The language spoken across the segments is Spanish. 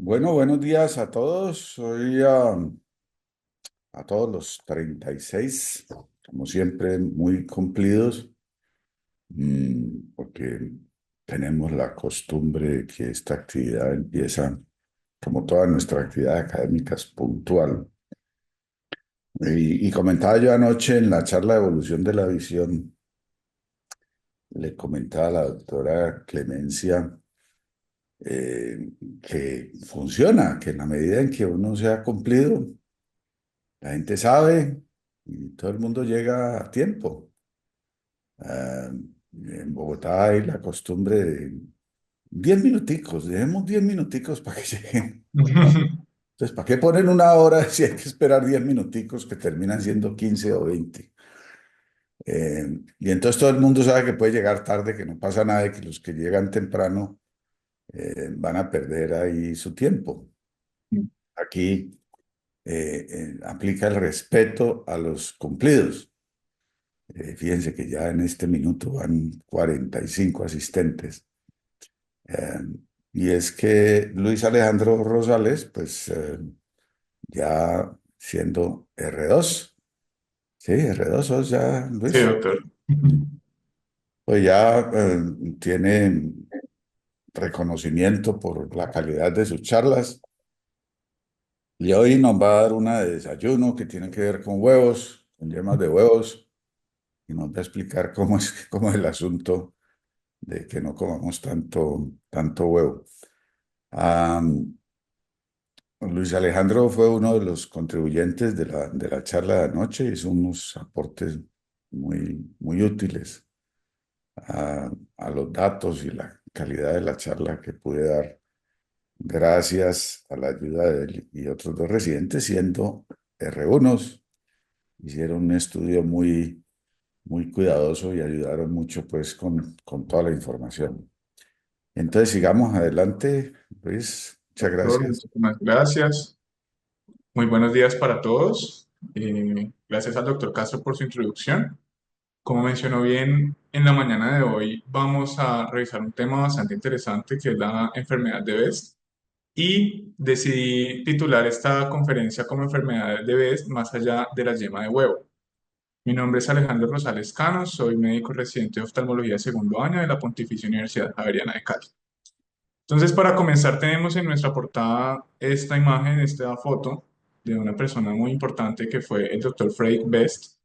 Bueno, buenos días a todos. Soy a todos los 36, como siempre, muy cumplidos, porque tenemos la costumbre de que esta actividad empieza, como toda nuestra actividad académica, es puntual. Y comentaba yo anoche en la charla de evolución de la visión, le comentaba a la doctora Clemencia que funciona, que en la medida en que uno se ha cumplido, la gente sabe y todo el mundo llega a tiempo. Ah, en Bogotá hay la costumbre de 10 minuticos, dejemos 10 minuticos para que lleguen. Entonces, ¿para qué ponen una hora si hay que esperar 10 minuticos que terminan siendo 15 o 20? Y entonces todo el mundo sabe que puede llegar tarde, que no pasa nada y que los que llegan temprano van a perder ahí su tiempo. Aquí aplica el respeto a los cumplidos. Fíjense que ya en este minuto van 45 asistentes. Eh, y es que Luis Alejandro Rosales, pues ya siendo R2, sí, R2 sos ya, Sí, Luis, doctor. pues ya tiene reconocimiento por la calidad de sus charlas. Y hoy nos va a dar una de desayuno que tiene que ver con huevos, con yemas de huevos, y nos va a explicar cómo es el asunto de que no comamos tanto huevo. Am, Luis Alejandro fue uno de los contribuyentes de la charla de anoche, hizo unos aportes muy útiles a los datos y la calidad de la charla que pude dar gracias a la ayuda de él y otros dos residentes, siendo R1s. Hicieron un estudio muy cuidadoso y ayudaron mucho pues con toda la información. Entonces sigamos adelante, Luis. Muchas Doctor, gracias. muchísimas gracias. Muy buenos días para todos. Gracias al doctor Castro por su introducción. Como mencionó bien, en la mañana de hoy vamos a revisar un tema bastante interesante que es la enfermedad de Best. Y decidí titular esta conferencia como enfermedades de Best más allá de la yema de huevo. Mi nombre es Alejandro Rosales Cano, soy médico residente de oftalmología de segundo año de la Pontificia Universidad Javeriana de Cali. Entonces, para comenzar, tenemos en nuestra portada esta imagen, esta foto de una persona muy importante que fue el doctor Frederick Best.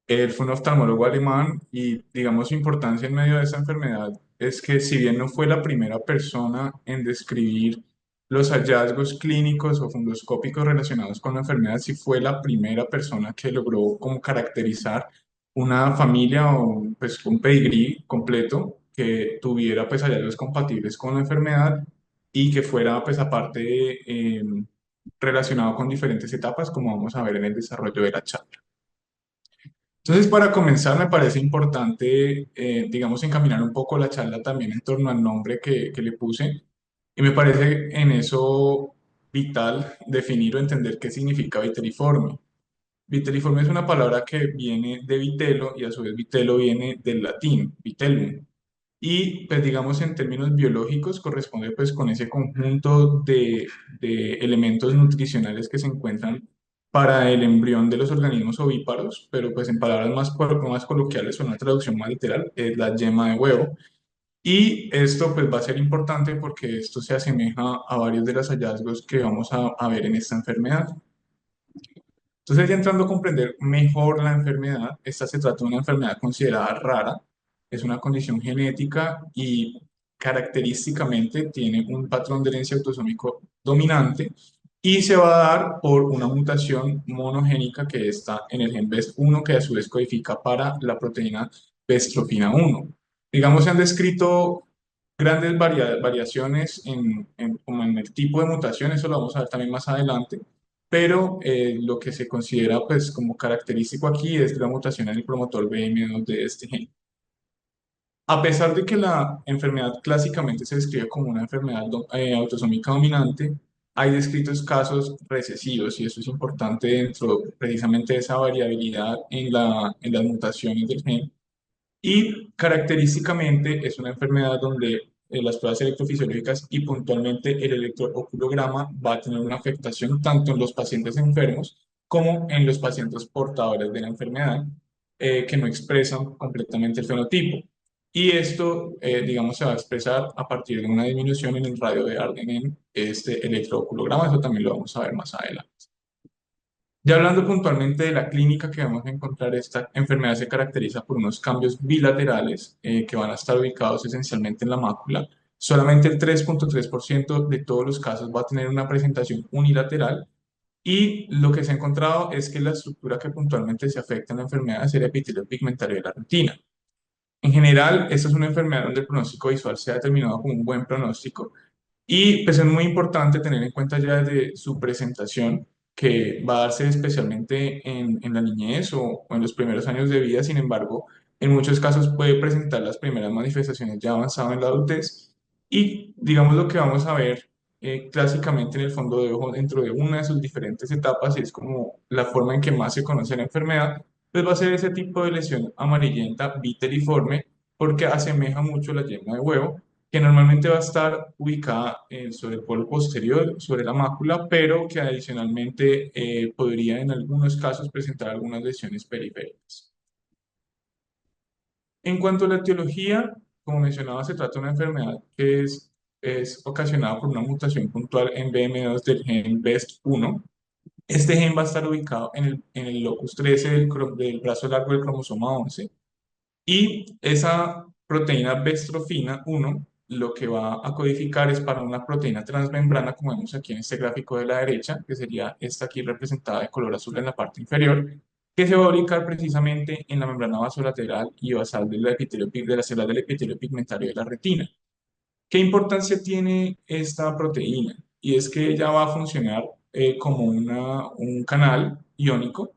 Él fue un oftalmólogo alemán y, digamos, su importancia en medio de esa enfermedad es que si bien no fue la primera persona en describir los hallazgos clínicos o fundoscópicos relacionados con la enfermedad, sí fue la primera persona que logró como caracterizar una familia o pues un pedigrí completo que tuviera pues hallazgos compatibles con la enfermedad y que fuera pues aparte relacionado con diferentes etapas como vamos a ver en el desarrollo de la charla. Entonces, para comenzar, me parece importante, digamos, encaminar un poco la charla también en torno al nombre que le puse. Y me parece en eso vital definir o entender qué significa viteliforme. Viteliforme es una palabra que viene de vitelo y a su vez vitelo viene del latín, vitellum. Y pues digamos en términos biológicos corresponde pues con ese conjunto de elementos nutricionales que se encuentran para el embrión de los organismos ovíparos, pero pues en palabras más coloquiales o una traducción más literal es la yema de huevo. Y esto pues va a ser importante porque esto se asemeja a varios de los hallazgos que vamos a ver en esta enfermedad. Entonces, ya entrando a comprender mejor la enfermedad, esta se trata de una enfermedad considerada rara, es una condición genética y característicamente tiene un patrón de herencia autosómico dominante y se va a dar por una mutación monogénica que está en el gen BES1 que a su vez codifica para la proteína bestropina 1. Digamos, se han descrito grandes variaciones como en el tipo de mutación, eso lo vamos a ver también más adelante, pero lo que se considera pues como característico aquí es la mutación en el promotor BM2 de este gen. A pesar de que la enfermedad clásicamente se describe como una enfermedad autosómica dominante, hay descritos casos recesivos y eso es importante dentro precisamente de esa variabilidad en las mutaciones del gen. Y característicamente es una enfermedad donde las pruebas electrofisiológicas y puntualmente el electrooculograma va a tener una afectación tanto en los pacientes enfermos como en los pacientes portadores de la enfermedad que no expresan completamente el fenotipo. Y esto, digamos, se va a expresar a partir de una disminución en el radio de Arden en este electrooculograma. Eso también lo vamos a ver más adelante. Ya hablando puntualmente de la clínica que vamos a encontrar, esta enfermedad se caracteriza por unos cambios bilaterales que van a estar ubicados esencialmente en la mácula. Solamente el 3,3% de todos los casos va a tener una presentación unilateral y lo que se ha encontrado es que la estructura que puntualmente se afecta en la enfermedad es el epitelio pigmentario de la retina. En general, esta es una enfermedad donde el pronóstico visual se ha determinado como un buen pronóstico y pues es muy importante tener en cuenta ya desde su presentación que va a darse especialmente en la niñez o en los primeros años de vida. Sin embargo, en muchos casos puede presentar las primeras manifestaciones ya avanzado en la adultez y digamos lo que vamos a ver clásicamente en el fondo de ojo dentro de una de sus diferentes etapas y es como la forma en que más se conoce la enfermedad, pues va a ser ese tipo de lesión amarillenta viteliforme porque asemeja mucho la yema de huevo que normalmente va a estar ubicada sobre el polo posterior, sobre la mácula, pero que adicionalmente podría en algunos casos presentar algunas lesiones periféricas. En cuanto a la etiología, como mencionaba, se trata de una enfermedad que es ocasionada por una mutación puntual en BM2 del gen BEST1. Este gen va a estar ubicado en el locus 13 del brazo largo del cromosoma 11 y esa proteína bestrofina 1 lo que va a codificar es para una proteína transmembrana, como vemos aquí en este gráfico de la derecha, que sería esta aquí representada de color azul en la parte inferior, que se va a ubicar precisamente en la membrana vasolateral y basal de la célula del epitelio pigmentario de la retina. ¿Qué importancia tiene esta proteína? Y es que ella va a funcionar como un canal iónico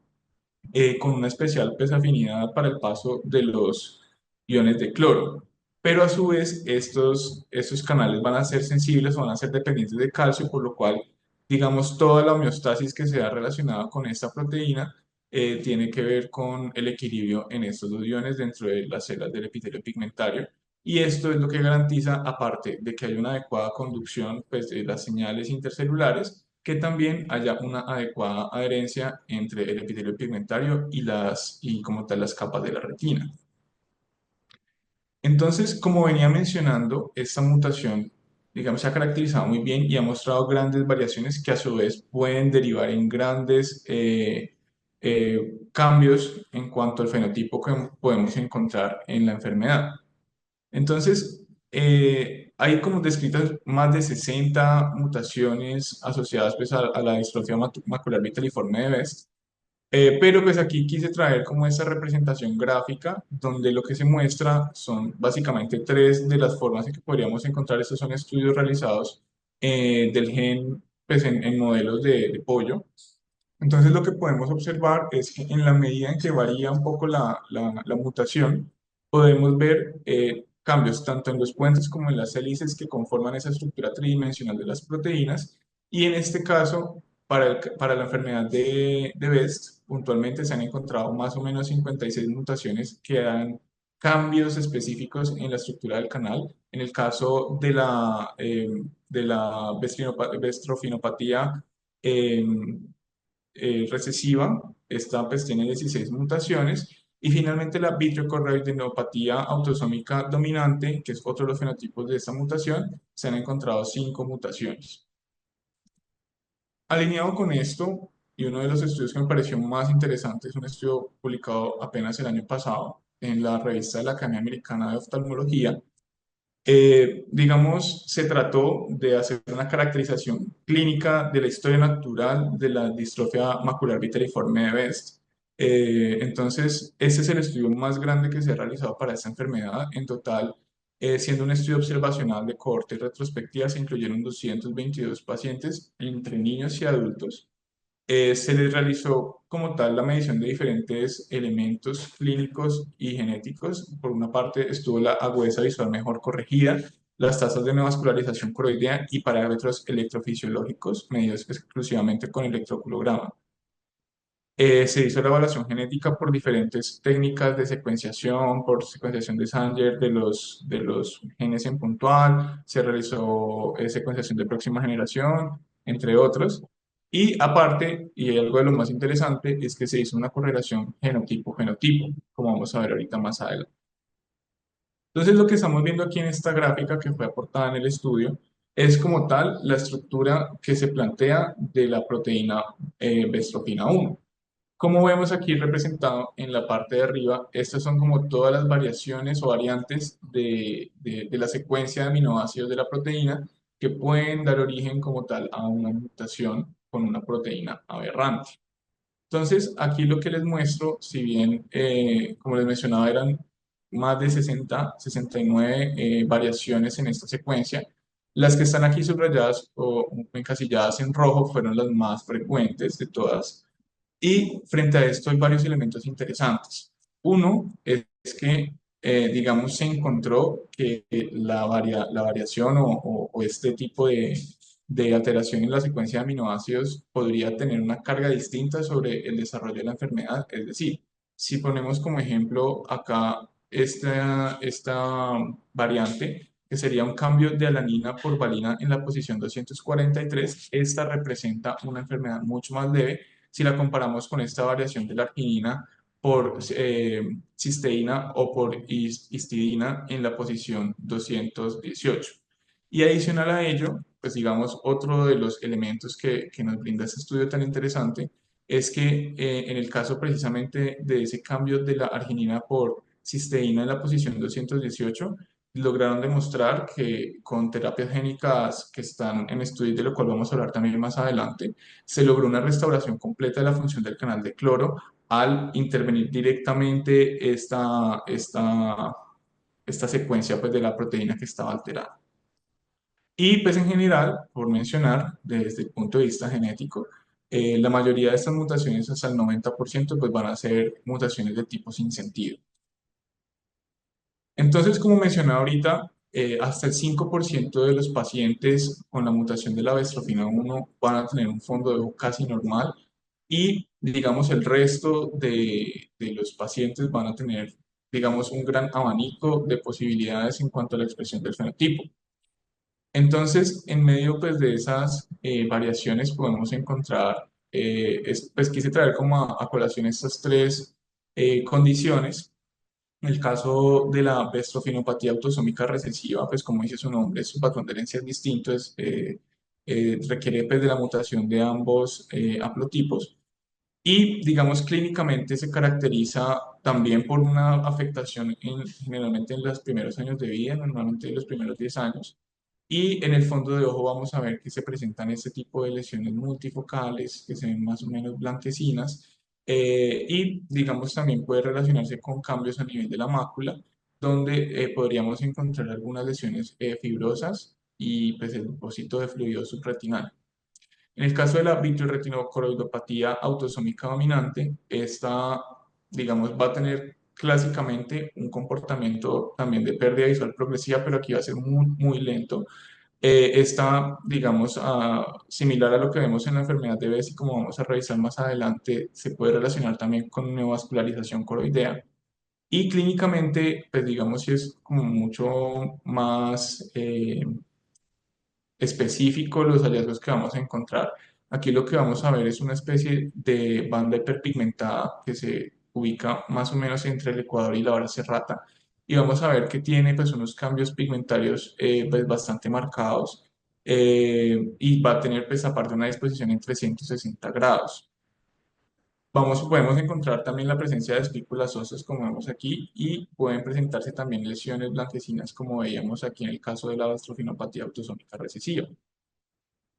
con una especial pues, afinidad para el paso de los iones de cloro. Pero a su vez, estos canales van a ser sensibles o van a ser dependientes de calcio, por lo cual, digamos, toda la homeostasis que se da relacionada con esta proteína tiene que ver con el equilibrio en estos dos iones dentro de las células del epitelio pigmentario. Y esto es lo que garantiza, aparte de que haya una adecuada conducción pues, de las señales intercelulares, que también haya una adecuada adherencia entre el epitelio pigmentario y como tal las capas de la retina. Entonces, como venía mencionando, esta mutación, digamos, se ha caracterizado muy bien y ha mostrado grandes variaciones que a su vez pueden derivar en grandes cambios en cuanto al fenotipo que podemos encontrar en la enfermedad. Entonces, hay como descritas más de 60 mutaciones asociadas pues, a la distrofia macular vitaliforme de Best, pero pues aquí quise traer como esta representación gráfica donde lo que se muestra son básicamente tres de las formas en que podríamos encontrar. Estos son estudios realizados del gen pues, en modelos de pollo. Entonces lo que podemos observar es que en la medida en que varía un poco la mutación, podemos ver cambios tanto en los puentes como en las hélices que conforman esa estructura tridimensional de las proteínas. Y en este caso, para la enfermedad de Best, puntualmente se han encontrado más o menos 56 mutaciones que dan cambios específicos en la estructura del canal. En el caso de la bestrofinopatía, recesiva, esta pues tiene 16 mutaciones, y finalmente la vitreocorreoidenopatía autosómica dominante, que es otro de los fenotipos de esta mutación, se han encontrado 5 mutaciones. Alineado con esto, y uno de los estudios que me pareció más interesante es un estudio publicado apenas el año pasado en la revista de la Academia Americana de Oftalmología, digamos, se trató de hacer una caracterización clínica de la historia natural de la distrofia macular viteliforme de Best. Entonces, este es el estudio más grande que se ha realizado para esta enfermedad. En total, siendo un estudio observacional de cohorte retrospectiva, se incluyeron 222 pacientes entre niños y adultos. Se les realizó como tal la medición de diferentes elementos clínicos y genéticos. Por una parte estuvo la agudeza visual mejor corregida, las tasas de neovascularización coroidea y parámetros electrofisiológicos medidos exclusivamente con electroculograma. Se hizo la evaluación genética por diferentes técnicas de secuenciación, por secuenciación de Sanger de los genes en puntual, se realizó secuenciación de próxima generación, entre otros. Y aparte, y algo de lo más interesante, es que se hizo una correlación genotipo-fenotipo, como vamos a ver ahorita más adelante. Entonces, lo que estamos viendo aquí en esta gráfica que fue aportada en el estudio es como tal la estructura que se plantea de la proteína bestropina 1. Como vemos aquí representado en la parte de arriba, estas son como todas las variaciones o variantes de la secuencia de aminoácidos de la proteína que pueden dar origen como tal a una mutación con una proteína aberrante. Entonces, aquí lo que les muestro, si bien, como les mencionaba, eran más de 69 variaciones en esta secuencia, las que están aquí subrayadas o encasilladas en rojo fueron las más frecuentes de todas y frente a esto hay varios elementos interesantes. Uno es que, digamos, se encontró que la variación o este tipo de alteración en la secuencia de aminoácidos podría tener una carga distinta sobre el desarrollo de la enfermedad. Es decir, si ponemos como ejemplo acá esta variante, que sería un cambio de alanina por valina en la posición 243, esta representa una enfermedad mucho más leve si la comparamos con esta variación de la arginina por cisteína o por histidina en la posición 218. Y adicional a ello, pues digamos, otro de los elementos que nos brinda este estudio tan interesante es que en el caso precisamente de ese cambio de la arginina por cisteína en la posición 218, lograron demostrar que con terapias génicas que están en estudios, de lo cual vamos a hablar también más adelante, se logró una restauración completa de la función del canal de cloro al intervenir directamente esta secuencia pues, de la proteína que estaba alterada. Y pues en general, por mencionar, desde el punto de vista genético, la mayoría de estas mutaciones, hasta el 90%, pues van a ser mutaciones de tipo sin sentido. Entonces, como mencioné ahorita, hasta el 5% de los pacientes con la mutación de la bestrofina 1 van a tener un fondo de ojo casi normal y, digamos, el resto de los pacientes van a tener, digamos, un gran abanico de posibilidades en cuanto a la expresión del fenotipo. Entonces, en medio pues, de esas variaciones podemos encontrar, pues quise traer como a colación estas tres condiciones. En el caso de la bestrofinopatía autosómica recesiva, pues como dice su nombre, su patrón de herencia es distinto, requiere pues, de la mutación de ambos haplotipos y, digamos, clínicamente se caracteriza también por una afectación generalmente en los primeros años de vida, normalmente en los primeros 10 años. Y en el fondo de ojo vamos a ver que se presentan este tipo de lesiones multifocales que se ven más o menos blanquecinas y digamos también puede relacionarse con cambios a nivel de la mácula, donde podríamos encontrar algunas lesiones fibrosas y pues el depósito de fluido subretinal. En el caso de la vitreoretinocoroidopatía autosómica dominante, esta, digamos, va a tener clásicamente un comportamiento también de pérdida visual progresiva, pero aquí va a ser muy, muy lento. Esta, digamos, similar a lo que vemos en la enfermedad de Bess y como vamos a revisar más adelante, se puede relacionar también con neovascularización coroidea. Y clínicamente, pues digamos, si es como mucho más específico los hallazgos que vamos a encontrar. Aquí lo que vamos a ver es una especie de banda hiperpigmentada que se ubica más o menos entre el ecuador y la hora serrata. Y vamos a ver que tiene pues unos cambios pigmentarios pues, bastante marcados y va a tener pues aparte una disposición en 360 grados. Podemos encontrar también la presencia de espículas óseas como vemos aquí y pueden presentarse también lesiones blanquecinas como veíamos aquí en el caso de la gastrofinopatía autosómica recesiva.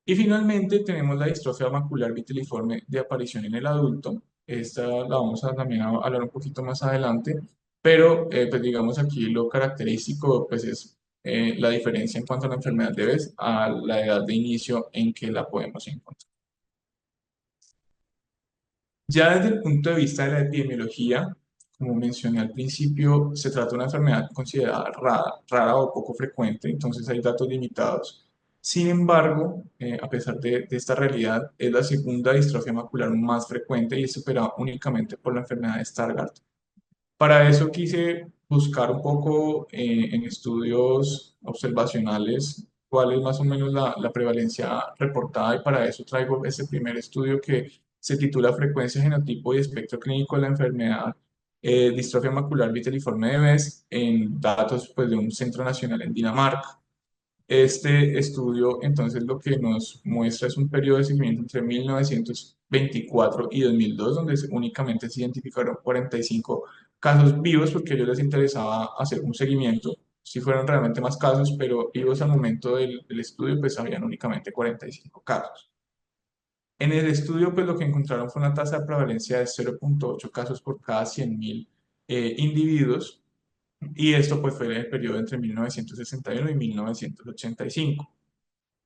Y finalmente tenemos la distrofia macular vitiliforme de aparición en el adulto. Esta la vamos a también a hablar un poquito más adelante, pero pues digamos aquí lo característico pues es la diferencia en cuanto a la enfermedad de Bess a la edad de inicio en que la podemos encontrar. Ya desde el punto de vista de la epidemiología, como mencioné al principio, se trata de una enfermedad considerada rara o poco frecuente, entonces hay datos limitados. Sin embargo, a pesar de esta realidad, es la segunda distrofia macular más frecuente y es superada únicamente por la enfermedad de Stargardt. Para eso quise buscar un poco en estudios observacionales cuál es más o menos la prevalencia reportada, y para eso traigo este primer estudio que se titula Frecuencia, genotipo y espectro clínico de la enfermedad distrofia macular viteliforme de Best, en datos pues, de un centro nacional en Dinamarca. Este estudio entonces lo que nos muestra es un periodo de seguimiento entre 1924 y 2002, donde únicamente se identificaron 45 casos vivos, porque a ellos les interesaba hacer un seguimiento, si fueron realmente más casos, pero vivos al momento del estudio, pues habían únicamente 45 casos. En el estudio, pues lo que encontraron fue una tasa de prevalencia de 0,8 casos por cada 100.000 individuos, y esto pues fue en el periodo entre 1961 y 1985.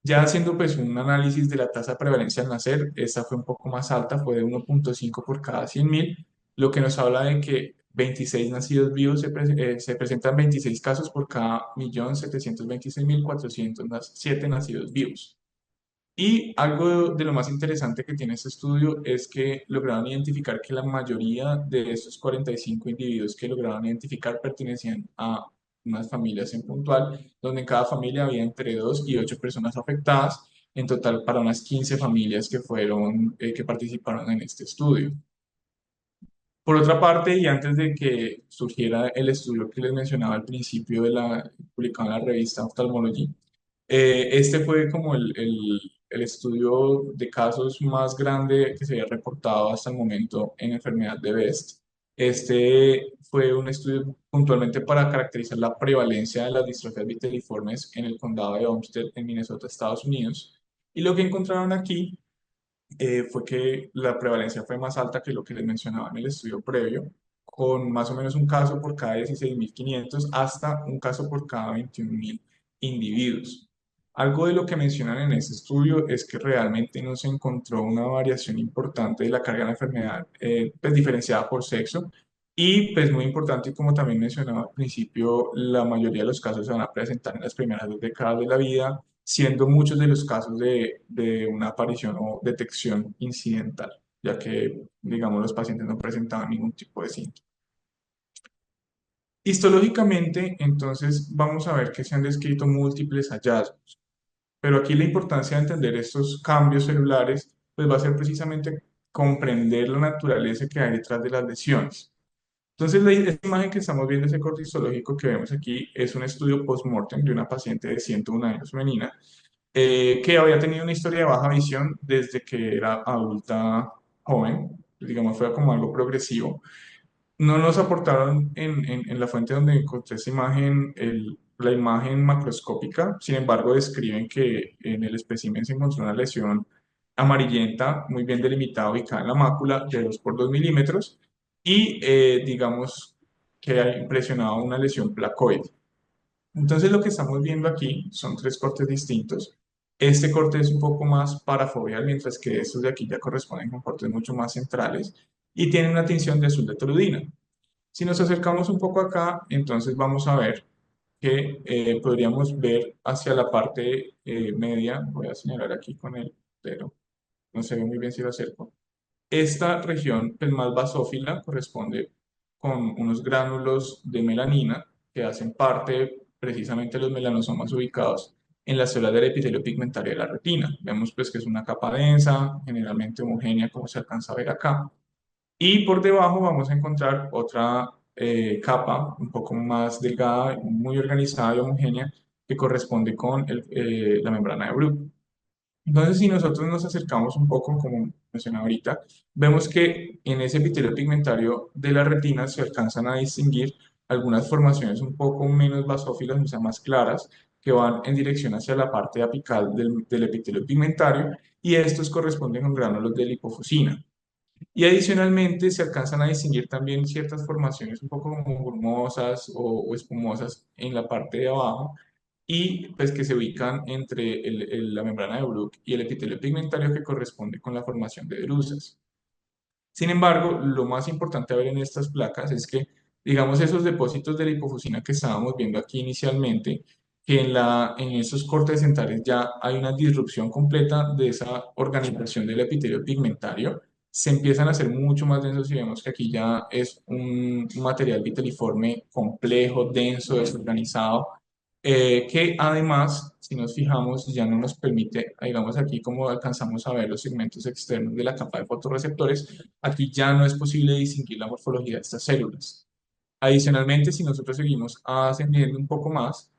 Ya haciendo pues un análisis de la tasa de prevalencia al nacer, esta fue un poco más alta, fue de 1,5 por cada 100.000, lo que nos habla de que 26 nacidos vivos se presentan 26 casos por cada 1.726.407 nacidos vivos. Y algo de lo más interesante que tiene este estudio es que lograron identificar que la mayoría de estos 45 individuos que lograron identificar pertenecían a unas familias en puntual, donde en cada familia había entre 2 y 8 personas afectadas, en total para unas 15 familias que fueron, que participaron en este estudio. Por otra parte, y antes de que surgiera el estudio que les mencionaba al principio publicado en la revista Ophthalmology, este fue como el estudio de casos más grande que se había reportado hasta el momento en enfermedad de Best. Este fue un estudio puntualmente para caracterizar la prevalencia de las distrofias viteliformes en el condado de Olmsted, en Minnesota, Estados Unidos. Y lo que encontraron aquí fue que la prevalencia fue más alta que lo que les mencionaba en el estudio previo, con más o menos un caso por cada 16.500 hasta un caso por cada 21.000 individuos. Algo de lo que mencionan en este estudio es que realmente no se encontró una variación importante de la carga de la enfermedad, pues diferenciada por sexo. Y pues muy importante, y como también mencionaba al principio, la mayoría de los casos se van a presentar en las primeras 2 décadas de la vida, siendo muchos de los casos de una aparición o detección incidental, ya que, digamos, los pacientes no presentaban ningún tipo de síntoma. Histológicamente, entonces, vamos a ver que se han descrito múltiples hallazgos, pero aquí la importancia de entender estos cambios celulares, pues va a ser precisamente comprender la naturaleza que hay detrás de las lesiones. Entonces, esta imagen que estamos viendo, ese corte histológico que vemos aquí, es un estudio post-mortem de una paciente de 101 años femenina, que había tenido una historia de baja visión desde que era adulta joven, digamos, fue como algo progresivo. No nos aportaron en la fuente donde encontré esa imagen, la imagen macroscópica. Sin embargo, describen que en el espécimen se encontró una lesión amarillenta, muy bien delimitada, ubicada en la mácula, de 2 por 2 milímetros, y digamos que ha impresionado una lesión placoide. Entonces lo que estamos viendo aquí son 3 cortes distintos. Este corte es un poco más parafobial, mientras que estos de aquí ya corresponden con cortes mucho más centrales y tienen una tinción de azul de toludina. Si nos acercamos un poco acá, entonces vamos a ver que podríamos ver hacia la parte media. Voy a señalar aquí con el dedo, no se ve muy bien si lo acerco. Esta región, pues, más basófila, corresponde con unos gránulos de melanina que hacen parte precisamente de los melanosomas ubicados en la célula del epitelio pigmentario de la retina. Vemos pues que es una capa densa, generalmente homogénea, como se alcanza a ver acá. Y por debajo vamos a encontrar otra capa un poco más delgada, muy organizada y homogénea, que corresponde con la membrana de Bruch. Entonces, si nosotros nos acercamos un poco, como mencioné ahorita, vemos que en ese epitelio pigmentario de la retina se alcanzan a distinguir algunas formaciones un poco menos basófilas, o sea, más claras, que van en dirección hacia la parte apical del epitelio pigmentario, y estos corresponden con gránulos de lipofusina. Y adicionalmente se alcanzan a distinguir también ciertas formaciones un poco como brumosas o espumosas en la parte de abajo, y pues que se ubican entre la membrana de Bruch y el epitelio pigmentario, que corresponde con la formación de drusas. Sin embargo, lo más importante a ver en estas placas es que, digamos, esos depósitos de lipofuscina que estábamos viendo aquí inicialmente, que en esos cortes dentales ya hay una disrupción completa de esa organización del epitelio pigmentario. Se empiezan a hacer mucho más densos y vemos que aquí ya es un material viteliforme complejo, denso, desorganizado, que además, si nos fijamos, ya no nos permite, digamos aquí como alcanzamos a ver los segmentos externos de la capa de fotorreceptores, aquí ya no es posible distinguir la morfología de estas células. Adicionalmente, si nosotros seguimos ascendiendo un poco más,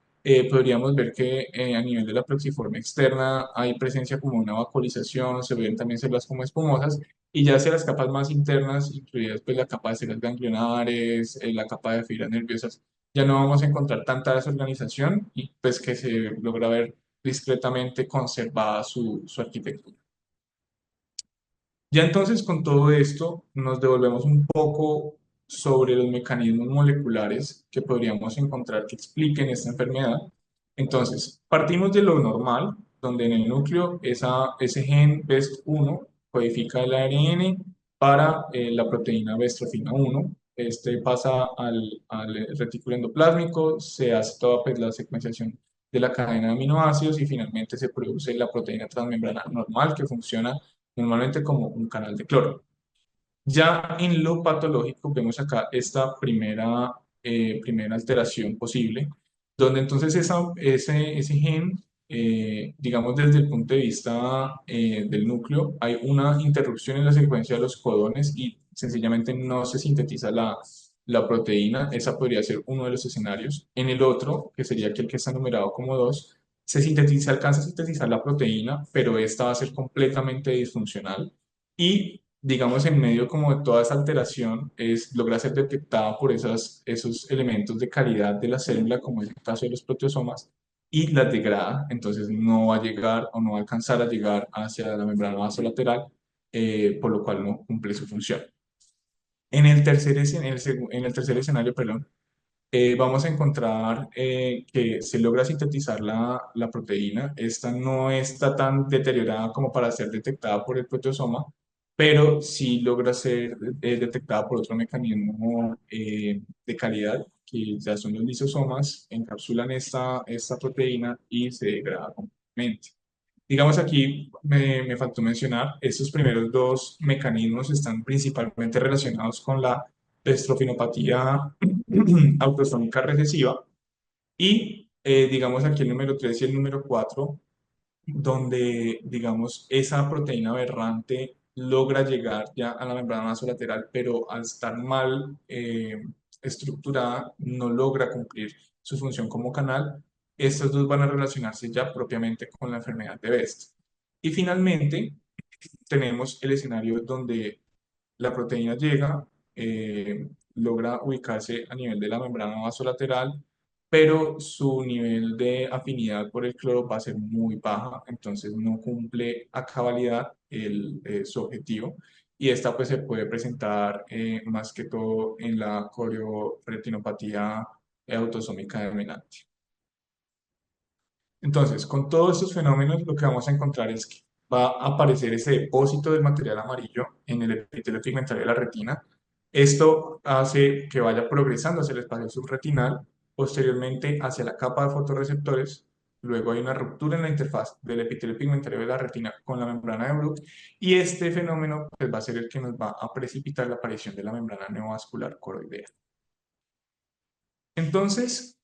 podríamos ver que a nivel de la plexiforme externa hay presencia como una vacuolización, se ven también células como espumosas, y ya hacia las capas más internas, incluidas pues la capa de células ganglionares, la capa de fibras nerviosas, ya no vamos a encontrar tanta desorganización y pues que se logra ver discretamente conservada su arquitectura. Ya entonces con todo esto nos devolvemos un poco sobre los mecanismos moleculares que podríamos encontrar que expliquen esta enfermedad. Entonces, partimos de lo normal, donde en el núcleo ese gen BEST1 codifica el ARN para la proteína bestrofina 1. Este pasa al retículo endoplásmico, se hace toda pues, la secuenciación de la cadena de aminoácidos y finalmente se produce la proteína transmembrana normal que funciona normalmente como un canal de cloro. Ya en lo patológico vemos acá esta primera alteración posible, donde entonces ese gen, digamos desde el punto de vista del núcleo, hay una interrupción en la secuencia de los codones y sencillamente no se sintetiza la proteína. Esa podría ser uno de los escenarios. En el otro, que sería aquel que está numerado como 2, alcanza a sintetizar la proteína, pero esta va a ser completamente disfuncional y digamos, en medio como de toda esa alteración, logra ser detectada por esos elementos de calidad de la célula, como es el caso de los proteosomas, y las degrada, entonces no va a llegar o no va a alcanzar a llegar hacia la membrana vasolateral, por lo cual no cumple su función. En el tercer escenario, perdón, vamos a encontrar que se logra sintetizar la proteína. Esta no está tan deteriorada como para ser detectada por el proteosoma, pero sí logra ser detectada por otro mecanismo de calidad, que ya son los lisosomas, encapsulan esta proteína y se degrada completamente. Digamos aquí, me faltó mencionar, estos primeros dos mecanismos están principalmente relacionados con la destrofinopatía autosómica recesiva y digamos aquí el número 3 y el número 4 donde digamos esa proteína aberrante logra llegar ya a la membrana vasolateral, pero al estar mal estructurada no logra cumplir su función como canal. Estos dos van a relacionarse ya propiamente con la enfermedad de Best. Y finalmente tenemos el escenario donde la proteína llega, logra ubicarse a nivel de la membrana vasolateral, pero su nivel de afinidad por el cloro va a ser muy baja, entonces no cumple a cabalidad su objetivo. Y esta pues se puede presentar más que todo en la corioretinopatía autosómica dominante. Entonces, con todos estos fenómenos, lo que vamos a encontrar es que va a aparecer ese depósito del material amarillo en el epitelio pigmentario de la retina. Esto hace que vaya progresando hacia el espacio subretinal, posteriormente hacia la capa de fotorreceptores. Luego hay una ruptura en la interfaz del epitelio pigmentario de la retina con la membrana de Bruch y este fenómeno pues, va a ser el que nos va a precipitar la aparición de la membrana neovascular coroidea. Entonces,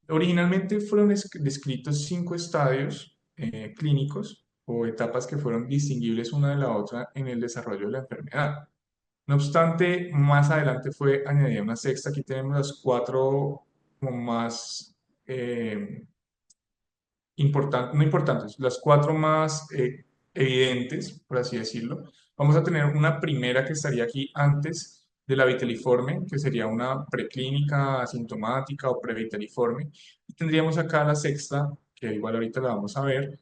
originalmente fueron descritos 5 estadios clínicos o etapas que fueron distinguibles una de la otra en el desarrollo de la enfermedad. No obstante, más adelante fue añadida una sexta. Aquí tenemos las cuatro como más no importantes, las cuatro más evidentes, por así decirlo. Vamos a tener una primera que estaría aquí antes de la viteliforme, que sería una preclínica asintomática o previteliforme. Y tendríamos acá la sexta, que igual ahorita la vamos a ver,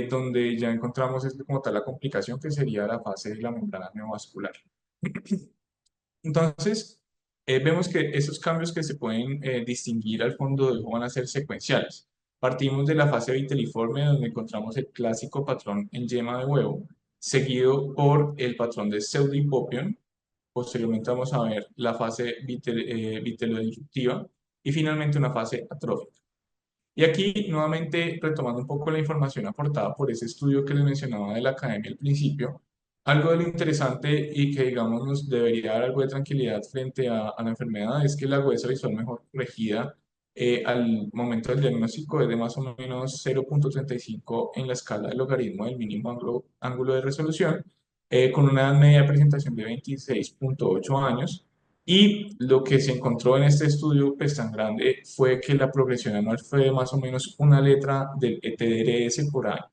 donde ya encontramos como tal la complicación, que sería la fase de la membrana neovascular. Entonces, vemos que esos cambios que se pueden distinguir al fondo de ojo van a ser secuenciales. Partimos de la fase viteliforme, donde encontramos el clásico patrón en yema de huevo, seguido por el patrón de pseudohipopion. Posteriormente vamos a ver la fase vitelodisruptiva y finalmente una fase atrófica. Y aquí, nuevamente, retomando un poco la información aportada por ese estudio que les mencionaba de la academia al principio, algo de lo interesante y que, digamos, nos debería dar algo de tranquilidad frente a la enfermedad es que la agudeza visual mejor corregida al momento del diagnóstico es de más o menos 0,35 en la escala del logaritmo del mínimo ángulo de resolución, con una media de presentación de 26,8 años. Y lo que se encontró en este estudio pues, tan grande fue que la progresión anual fue de más o menos una letra del ETDRS por año.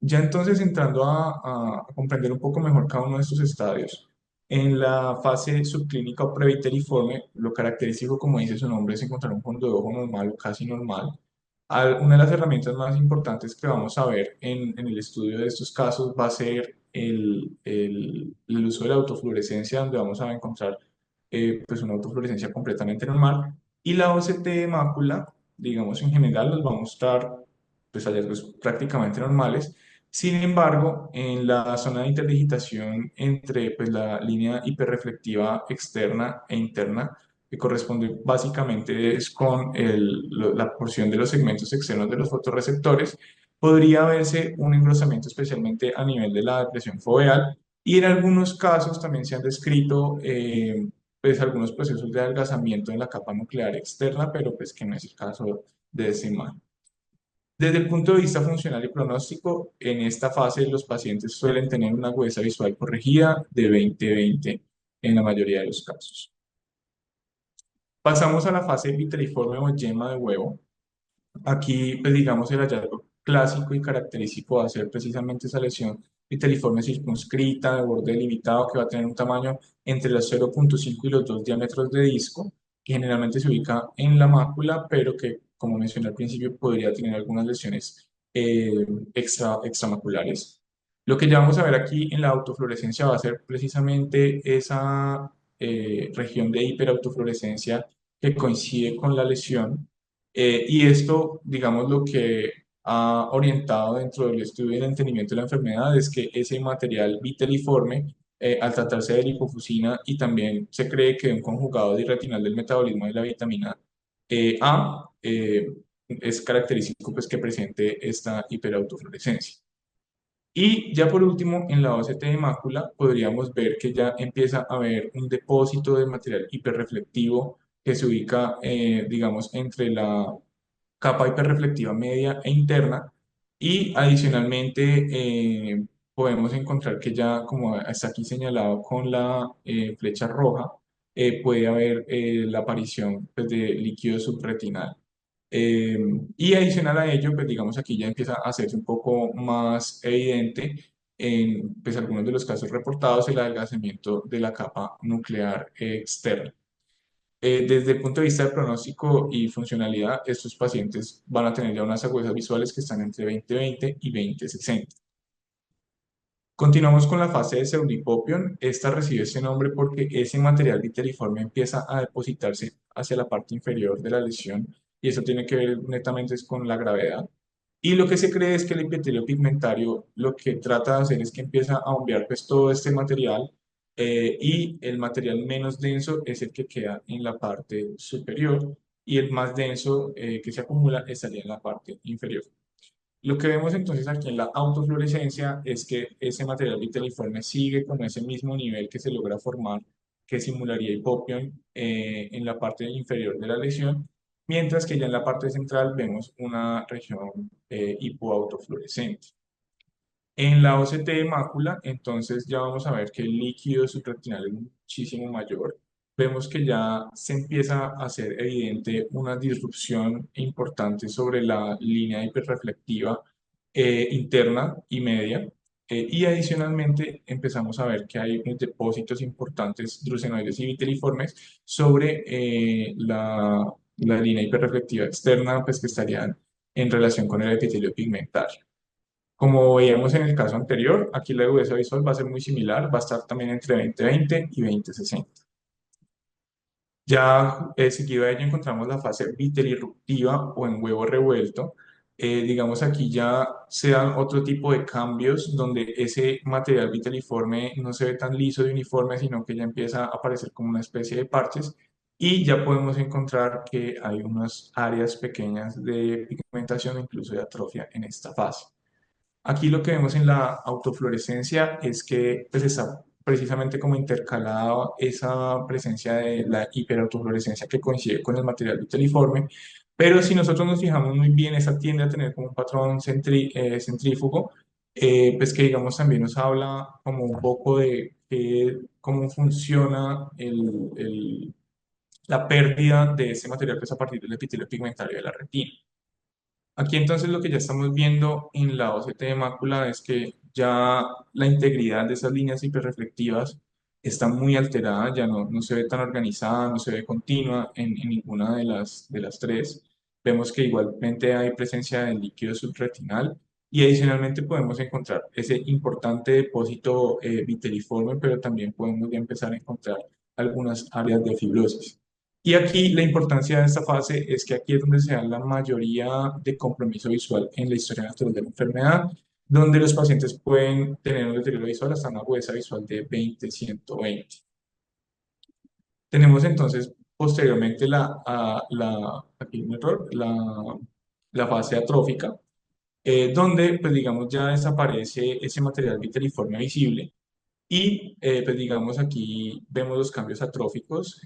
Ya entonces entrando a comprender un poco mejor cada uno de estos estadios, en la fase subclínica o previteliforme, lo característico, como dice su nombre, es encontrar un fondo de ojo normal o casi normal. Una de las herramientas más importantes que vamos a ver en el estudio de estos casos va a ser el uso de la autofluorescencia, donde vamos a encontrar pues una autofluorescencia completamente normal. Y la OCT de mácula, digamos en general, nos va a mostrar pues, hallazgos prácticamente normales. Sin embargo, en la zona de interdigitación entre pues, la línea hiperreflectiva externa e interna, que corresponde básicamente es con la porción de los segmentos externos de los fotorreceptores, podría verse un engrosamiento especialmente a nivel de la depresión foveal y en algunos casos también se han descrito pues, algunos procesos de adelgazamiento en la capa nuclear externa, pero pues que no es el caso de ese imagen. Desde el punto de vista funcional y pronóstico, en esta fase los pacientes suelen tener una agudeza visual corregida de 20/20 en la mayoría de los casos. Pasamos a la fase vitriforme o yema de huevo. Aquí, pues digamos, el hallazgo clásico y característico va a ser precisamente esa lesión viteliforme circunscrita, de borde limitado, que va a tener un tamaño entre los 0,5 y los 2 diámetros de disco, que generalmente se ubica en la mácula, pero que, como mencioné al principio, podría tener algunas lesiones extramaculares. Lo que ya vamos a ver aquí en la autofluorescencia va a ser precisamente esa región de hiperautofluorescencia que coincide con la lesión y esto, digamos, lo que ha orientado dentro del estudio y el entendimiento de la enfermedad es que ese material viteliforme, al tratarse de lipofusina y también se cree que un conjugado dirretinal del metabolismo de la vitamina A, es característico pues, que presente esta hiperautofluorescencia. Y ya por último, en la OCT de mácula podríamos ver que ya empieza a haber un depósito de material hiperreflectivo que se ubica, digamos, entre la capa hiperreflectiva media e interna. Y adicionalmente podemos encontrar que ya, como está aquí señalado con la flecha roja, puede haber la aparición pues, de líquido subretinal. Eh, y adicional a ello, pues digamos aquí ya empieza a hacerse un poco más evidente en pues, algunos de los casos reportados el adelgazamiento de la capa nuclear externa. Desde el punto de vista de pronóstico y funcionalidad, estos pacientes van a tener ya unas agudezas visuales que están entre 20/20 y 20/60. Continuamos con la fase de pseudipopion. Esta recibe ese nombre porque ese material viteriforme empieza a depositarse hacia la parte inferior de la lesión y eso tiene que ver netamente con la gravedad. Y lo que se cree es que el epitelio pigmentario lo que trata de hacer es que empieza a bombear pues, todo este material y el material menos denso es el que queda en la parte superior y el más denso que se acumula estaría en la parte inferior. Lo que vemos entonces aquí en la autofluorescencia es que ese material viteliforme sigue con ese mismo nivel que se logra formar, que simularía hipopión en la parte inferior de la lesión, mientras que ya en la parte central vemos una región hipoautofluorescente. En la OCT de mácula, entonces ya vamos a ver que el líquido subretinal es muchísimo mayor. Vemos que ya se empieza a hacer evidente una disrupción importante sobre la línea hiperreflectiva interna y media. Y adicionalmente empezamos a ver que hay unos depósitos importantes drucenoides y viteliformes sobre la línea hiperreflectiva externa, pues que estarían en relación con el epitelio pigmentario. Como veíamos en el caso anterior, aquí la agudeza visual va a ser muy similar, va a estar también entre 20/20 y 20/60. Ya seguido a ello encontramos la fase vitelirruptiva o en huevo revuelto. Digamos aquí ya se dan otro tipo de cambios donde ese material viteliforme no se ve tan liso y uniforme, sino que ya empieza a aparecer como una especie de parches. y ya podemos encontrar que hay unas áreas pequeñas de pigmentación, incluso de atrofia en esta fase. Aquí lo que vemos en la autofluorescencia es que pues, está precisamente como intercalada esa presencia de la hiperautofluorescencia que coincide con el material viteliforme, pero si nosotros nos fijamos muy bien, esa tiende a tener como un patrón centrífugo, pues que digamos también nos habla como un poco de cómo funciona la pérdida de ese material pues, a partir del epitelio pigmentario de la retina. Aquí entonces lo que ya estamos viendo en la OCT de mácula es que ya la integridad de esas líneas hiperreflectivas está muy alterada, ya no se ve tan organizada, no se ve continua en ninguna de las tres. Vemos que igualmente hay presencia de líquido subretinal y adicionalmente podemos encontrar ese importante depósito viteliforme, pero también podemos ya empezar a encontrar algunas áreas de fibrosis. Y aquí la importancia de esta fase es que aquí es donde se da la mayoría de compromiso visual en la historia natural de la enfermedad, donde los pacientes pueden tener un deterioro visual hasta una agudeza visual de 20-120. Tenemos entonces posteriormente aquí un error, la fase atrófica, donde pues digamos ya desaparece ese material viteliforme visible y pues digamos aquí vemos los cambios atróficos,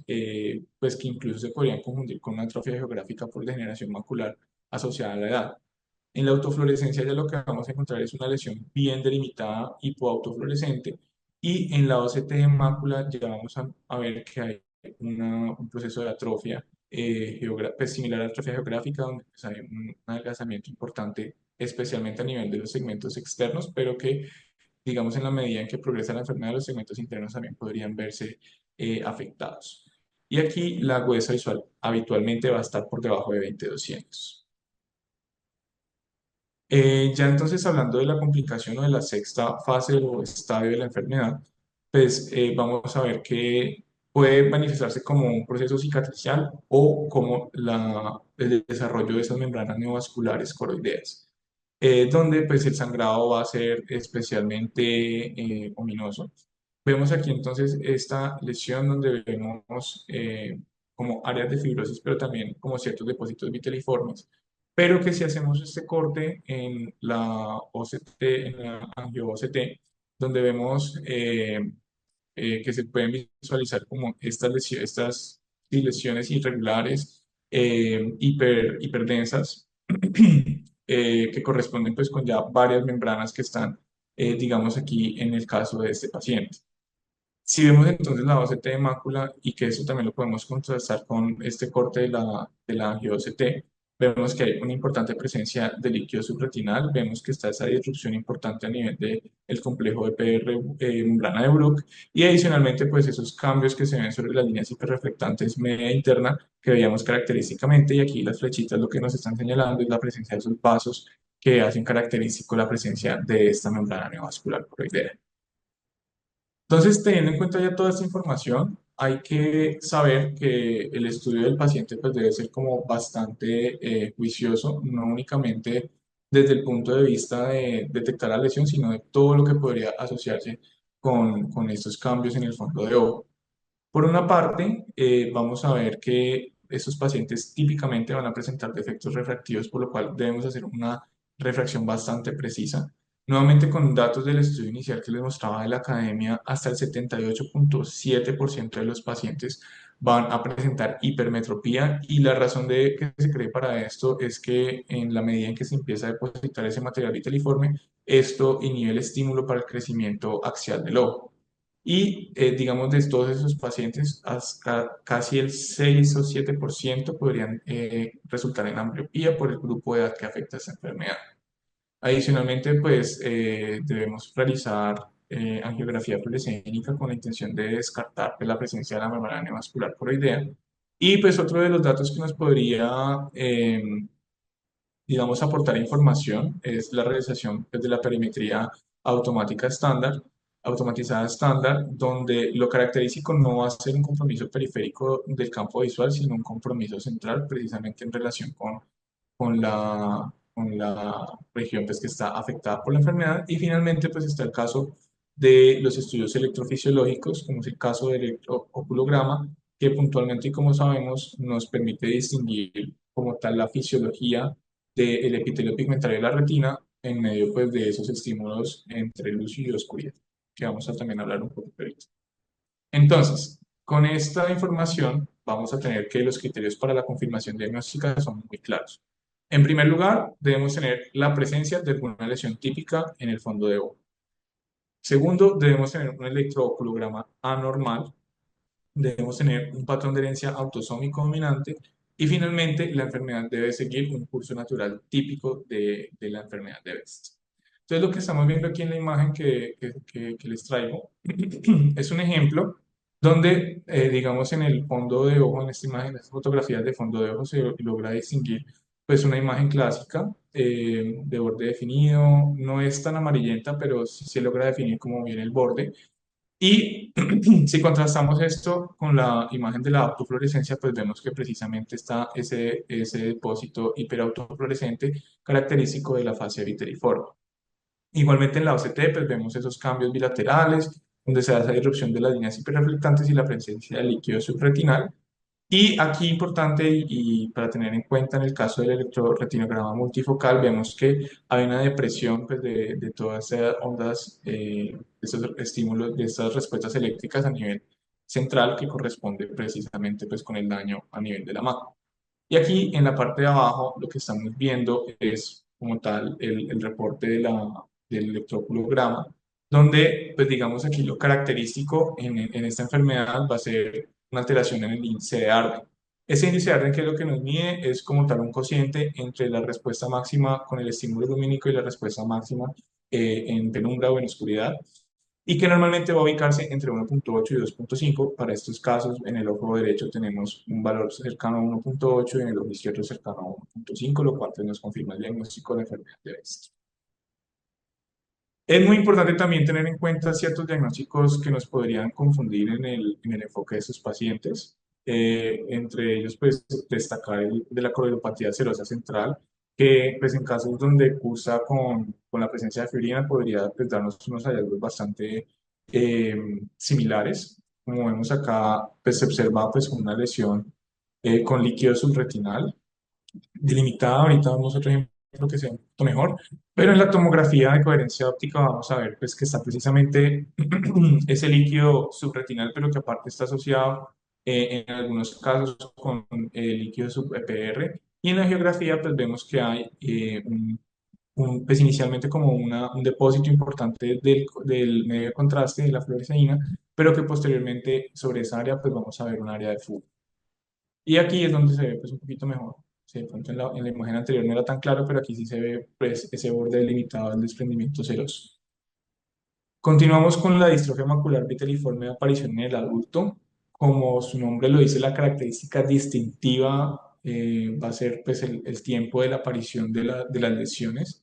pues que incluso se podrían confundir con una atrofia geográfica por degeneración macular asociada a la edad. En la autofluorescencia ya lo que vamos a encontrar es una lesión bien delimitada hipoautofluorescente y en la OCT de mácula ya vamos a ver que hay un proceso de atrofia pues similar a la atrofia geográfica donde pues, hay un adelgazamiento importante especialmente a nivel de los segmentos externos, pero que digamos, en la medida en que progresa la enfermedad, los segmentos internos también podrían verse afectados. Y aquí la agudeza visual habitualmente va a estar por debajo de 20-200. Ya entonces hablando de la complicación o de la sexta fase o estadio de la enfermedad, pues vamos a ver que puede manifestarse como un proceso cicatricial o como el desarrollo de esas membranas neovasculares coroideas, donde pues el sangrado va a ser especialmente ominoso. Vemos aquí entonces esta lesión donde vemos como áreas de fibrosis, pero también como ciertos depósitos viteliformes, pero que si hacemos este corte en la OCT, en la angio-OCT, donde vemos que se pueden visualizar como sí, lesiones irregulares, hiperdensas, que corresponden pues con ya varias membranas que están, digamos aquí en el caso de este paciente. Si vemos entonces la OCT de mácula y que eso también lo podemos contrastar con este corte de la angio-OCT, vemos que hay una importante presencia de líquido subretinal, vemos que está esa disrupción importante a nivel del complejo de PR, membrana de Bruch, y adicionalmente pues esos cambios que se ven sobre las líneas hiperreflectantes media e interna que veíamos característicamente, y aquí las flechitas lo que nos están señalando es la presencia de esos vasos que hacen característico la presencia de esta membrana neovascular coroidea. Entonces, teniendo en cuenta ya toda esta información, hay que saber que el estudio del paciente pues, debe ser como bastante juicioso, no únicamente desde el punto de vista de detectar la lesión, sino de todo lo que podría asociarse con estos cambios en el fondo de ojo. Por una parte, vamos a ver que estos pacientes típicamente van a presentar defectos refractivos, por lo cual debemos hacer una refracción bastante precisa. Nuevamente, con datos del estudio inicial que les mostraba de la academia, hasta el 78,7% de los pacientes van a presentar hipermetropía y la razón de que se cree para esto es que en la medida en que se empieza a depositar ese material viteliforme, esto inhibe el estímulo para el crecimiento axial del ojo. Y digamos, de todos esos pacientes, hasta casi el 6 o 7% podrían resultar en ambliopía por el grupo de edad que afecta esta enfermedad. Adicionalmente, pues debemos realizar angiografía fluorescénica con la intención de descartar pues, la presencia de la membrana neovascular coroidea. Y pues otro de los datos que nos podría digamos, aportar información es la realización pues, de la perimetría automática estándar, automatizada estándar, donde lo característico no va a ser un compromiso periférico del campo visual, sino un compromiso central, precisamente en relación con la región pues, que está afectada por la enfermedad. Y finalmente, pues está el caso de los estudios electrofisiológicos, como es el caso del electrooculograma, que puntualmente y como sabemos nos permite distinguir como tal la fisiología del epitelio pigmentario de la retina en medio pues de esos estímulos entre luz y oscuridad, que vamos a también hablar un poco ahorita. Entonces, con esta información vamos a tener que los criterios para la confirmación diagnóstica son muy claros. En primer lugar, debemos tener la presencia de alguna lesión típica en el fondo de ojo. Segundo, debemos tener un electrooculograma anormal. Debemos tener un patrón de herencia autosómico dominante. Y finalmente, la enfermedad debe seguir un curso natural típico de la enfermedad de Best. Entonces, lo que estamos viendo aquí en la imagen que les traigo es un ejemplo donde, digamos, en el fondo de ojo, en esta imagen, en estas fotografías de fondo de ojo, se logra distinguir pues una imagen clásica de borde definido. No es tan amarillenta, pero sí se logra definir como bien el borde. Y si contrastamos esto con la imagen de la autofluorescencia, pues vemos que precisamente está ese depósito hiperautofluorescente característico de la fase viteriforme. Igualmente en la OCT, pues vemos esos cambios bilaterales, donde se da esa disrupción de las líneas hiperreflectantes y la presencia de líquido subretinal. Y aquí importante y para tener en cuenta en el caso del electroretinograma multifocal, vemos que hay una depresión pues, de todas esas ondas, de esos estímulos, de estas respuestas eléctricas a nivel central que corresponde precisamente pues, con el daño a nivel de la macula. Y aquí en la parte de abajo lo que estamos viendo es como tal el reporte del electroculograma, donde pues digamos aquí lo característico en esta enfermedad va a ser una alteración en el índice de Arden. Ese índice de Arden, que es lo que nos mide, es como tal un cociente entre la respuesta máxima con el estímulo lumínico y la respuesta máxima en penumbra o en oscuridad, y que normalmente va a ubicarse entre 1.8 y 2.5. Para estos casos, en el ojo derecho tenemos un valor cercano a 1.8 y en el ojo izquierdo cercano a 1.5, lo cual pues, nos confirma el diagnóstico de la enfermedad de Best. Es muy importante también tener en cuenta ciertos diagnósticos que nos podrían confundir en el enfoque de estos pacientes. Entre ellos, pues, destacar el de la coagulopatía serosa central, que pues, en casos donde cursa con la presencia de fibrina podría pues, darnos unos hallazgos bastante similares. Como vemos acá, pues, se observa pues, una lesión con líquido subretinal delimitada. Ahorita vamos a otro ejemplo que sea un poquito mejor, pero en la tomografía de coherencia óptica vamos a ver pues, que está precisamente ese líquido subretinal, pero que aparte está asociado en algunos casos con el líquido sub-EPR. Y en la geografía pues vemos que hay pues inicialmente como un depósito importante del medio de contraste de la fluoresceína, pero que posteriormente sobre esa área pues vamos a ver un área de fuga. Y aquí es donde se ve pues, un poquito mejor. Sí, de pronto en la imagen anterior no era tan claro, pero aquí sí se ve pues, ese borde delimitado del desprendimiento seroso. Continuamos con la distrofia macular viteliforme de aparición en el adulto. Como su nombre lo dice, la característica distintiva va a ser pues, el tiempo de la aparición de las lesiones.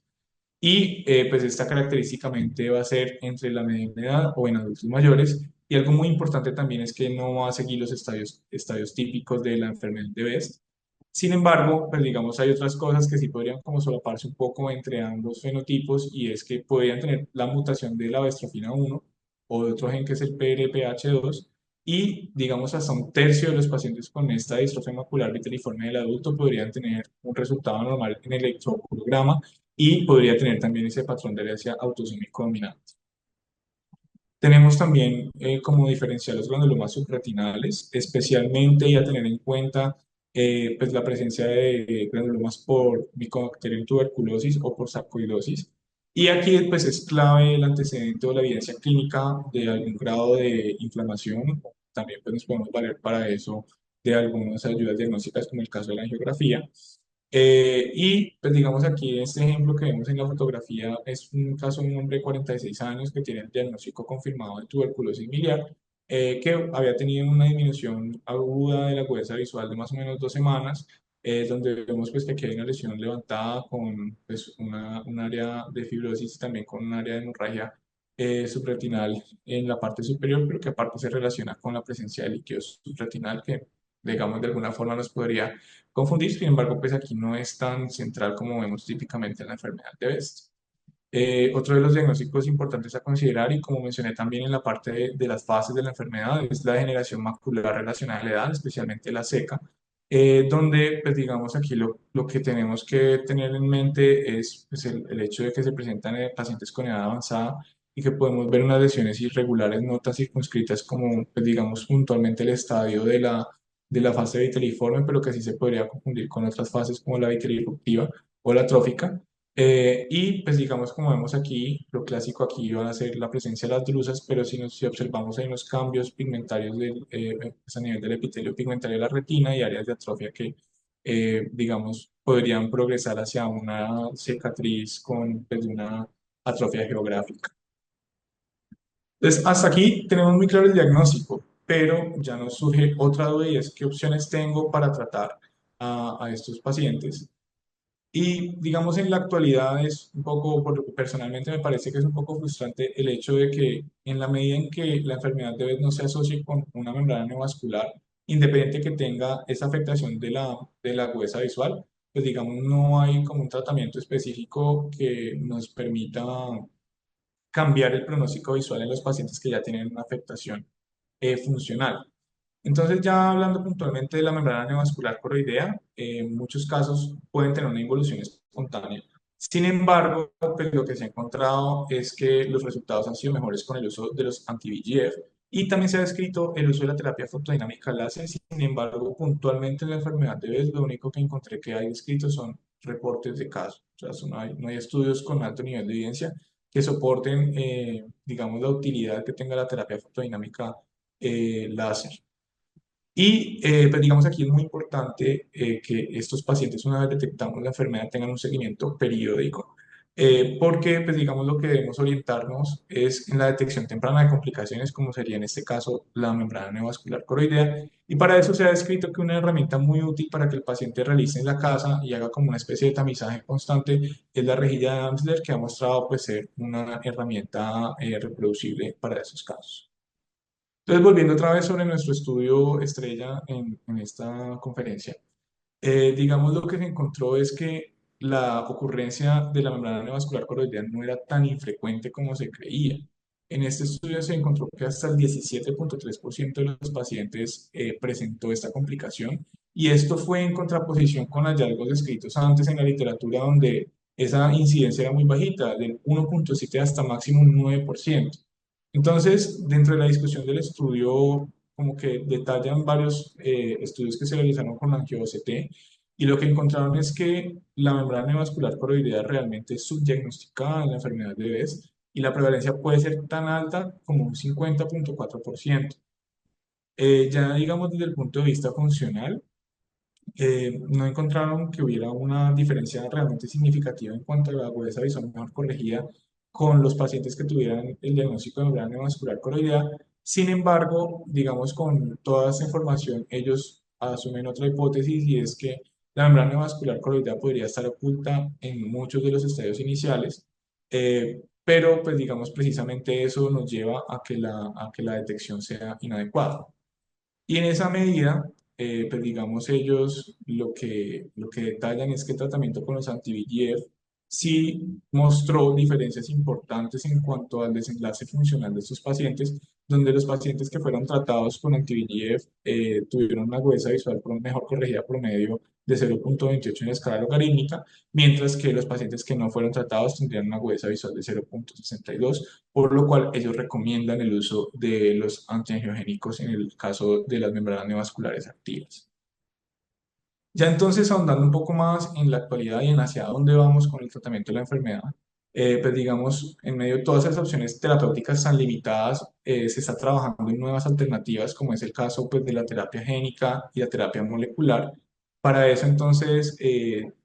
Y pues esta característicamente va a ser entre la mediana edad o en adultos mayores. Y algo muy importante también es que no va a seguir los estadios típicos de la enfermedad de Best. Sin embargo, pues digamos, hay otras cosas que sí podrían como solaparse un poco entre ambos fenotipos, y es que podrían tener la mutación de la bestrofina 1 o de otro gen que es el PRPH2, y digamos hasta un tercio de los pacientes con esta distrofia macular viteliforme del adulto podrían tener un resultado normal en el electrocardiograma y podría tener también ese patrón de herencia autosómico dominante. Tenemos también como diferencial los granulomas subretinales, especialmente y a tener en cuenta pues la presencia de granulomas por Mycobacterium tuberculosis o por sarcoidosis. Y aquí pues es clave el antecedente o la evidencia clínica de algún grado de inflamación. También pues nos podemos valer para eso de algunas ayudas diagnósticas como el caso de la angiografía. Y pues digamos aquí este ejemplo que vemos en la fotografía es un caso de un hombre de 46 años que tiene el diagnóstico confirmado de tuberculosis miliar, que había tenido una disminución aguda de la agudeza visual de más o menos 2 semanas, donde vemos pues que aquí hay una lesión levantada con pues, un área de fibrosis, también con un área de hemorragia subretinal en la parte superior, pero que aparte se relaciona con la presencia de líquido subretinal que digamos de alguna forma nos podría confundir. Sin embargo, pues aquí no es tan central como vemos típicamente en la enfermedad de Best. Otro de los diagnósticos importantes a considerar, y como mencioné también en la parte de las fases de la enfermedad, es la degeneración macular relacionada a la edad, especialmente la seca, donde, pues digamos, aquí lo que tenemos que tener en mente es pues, el hecho de que se presentan pacientes con edad avanzada y que podemos ver unas lesiones irregulares no tan circunscritas como, pues digamos, puntualmente el estadio de la fase viteliforme, pero que sí se podría confundir con otras fases como la vitelirruptiva o la trófica. Y pues digamos, como vemos aquí, lo clásico aquí va a ser la presencia de las drusas, pero si observamos hay unos cambios pigmentarios pues, a nivel del epitelio pigmentario de la retina y áreas de atrofia que, digamos, podrían progresar hacia una cicatriz con pues, una atrofia geográfica. Entonces, hasta aquí tenemos muy claro el diagnóstico, pero ya nos surge otra duda y es qué opciones tengo para tratar a estos pacientes. Y digamos en la actualidad es un poco, personalmente me parece que es un poco frustrante el hecho de que en la medida en que la enfermedad de Best no se asocie con una membrana neovascular, independiente que tenga esa afectación de la agudeza visual, pues digamos no hay como un tratamiento específico que nos permita cambiar el pronóstico visual en los pacientes que ya tienen una afectación funcional. Entonces, ya hablando puntualmente de la membrana neovascular coroidea, en muchos casos pueden tener una involución espontánea. Sin embargo, pues, lo que se ha encontrado es que los resultados han sido mejores con el uso de los anti-VEGF y también se ha descrito el uso de la terapia fotodinámica láser. Sin embargo, puntualmente en la enfermedad de Best, lo único que encontré que hay descritos son reportes de casos. O sea, no hay estudios con alto nivel de evidencia que soporten, digamos, la utilidad que tenga la terapia fotodinámica láser. Y pues digamos aquí es muy importante que estos pacientes, una vez detectamos la enfermedad, tengan un seguimiento periódico, porque pues digamos lo que debemos orientarnos es en la detección temprana de complicaciones, como sería en este caso la membrana neovascular coroidea, y para eso se ha descrito que una herramienta muy útil para que el paciente realice en la casa y haga como una especie de tamizaje constante es la rejilla de Amsler, que ha mostrado pues ser una herramienta reproducible para esos casos. Entonces, volviendo otra vez sobre nuestro estudio estrella en esta conferencia, digamos lo que se encontró es que la ocurrencia de la membrana neovascular coroidea no era tan infrecuente como se creía. En este estudio se encontró que hasta el 17,3% de los pacientes presentó esta complicación y esto fue en contraposición con hallazgos descritos antes en la literatura donde esa incidencia era muy bajita, del 1,7 hasta máximo un 9%. Entonces, dentro de la discusión del estudio, como que detallan varios estudios que se realizaron con angio-OCT y lo que encontraron es que la membrana neovascular coroidea realmente es subdiagnosticada en la enfermedad de Best y la prevalencia puede ser tan alta como un 50,4%. Ya digamos desde el punto de vista funcional, no encontraron que hubiera una diferencia realmente significativa en cuanto a la agudeza visual mejor corregida con los pacientes que tuvieran el diagnóstico de membrana neovascular coroidea. Sin embargo, digamos, con toda esa información, ellos asumen otra hipótesis y es que la membrana neovascular coroidea podría estar oculta en muchos de los estadios iniciales, pero pues digamos, precisamente eso nos lleva a que la detección sea inadecuada. Y en esa medida, pues digamos ellos lo que detallan es que el tratamiento con los anti-VEGF sí mostró diferencias importantes en cuanto al desenlace funcional de estos pacientes, donde los pacientes que fueron tratados con anti-VEGF tuvieron una agudeza visual mejor corregida promedio de 0,28 en la escala logarítmica, mientras que los pacientes que no fueron tratados tendrían una agudeza visual de 0,62, por lo cual ellos recomiendan el uso de los antiangiogénicos en el caso de las membranas neovasculares activas. Ya entonces, ahondando un poco más en la actualidad y en hacia dónde vamos con el tratamiento de la enfermedad, pues digamos, en medio de todas esas opciones terapéuticas tan limitadas, se está trabajando en nuevas alternativas, como es el caso pues, de la terapia génica y la terapia molecular. Para eso, entonces,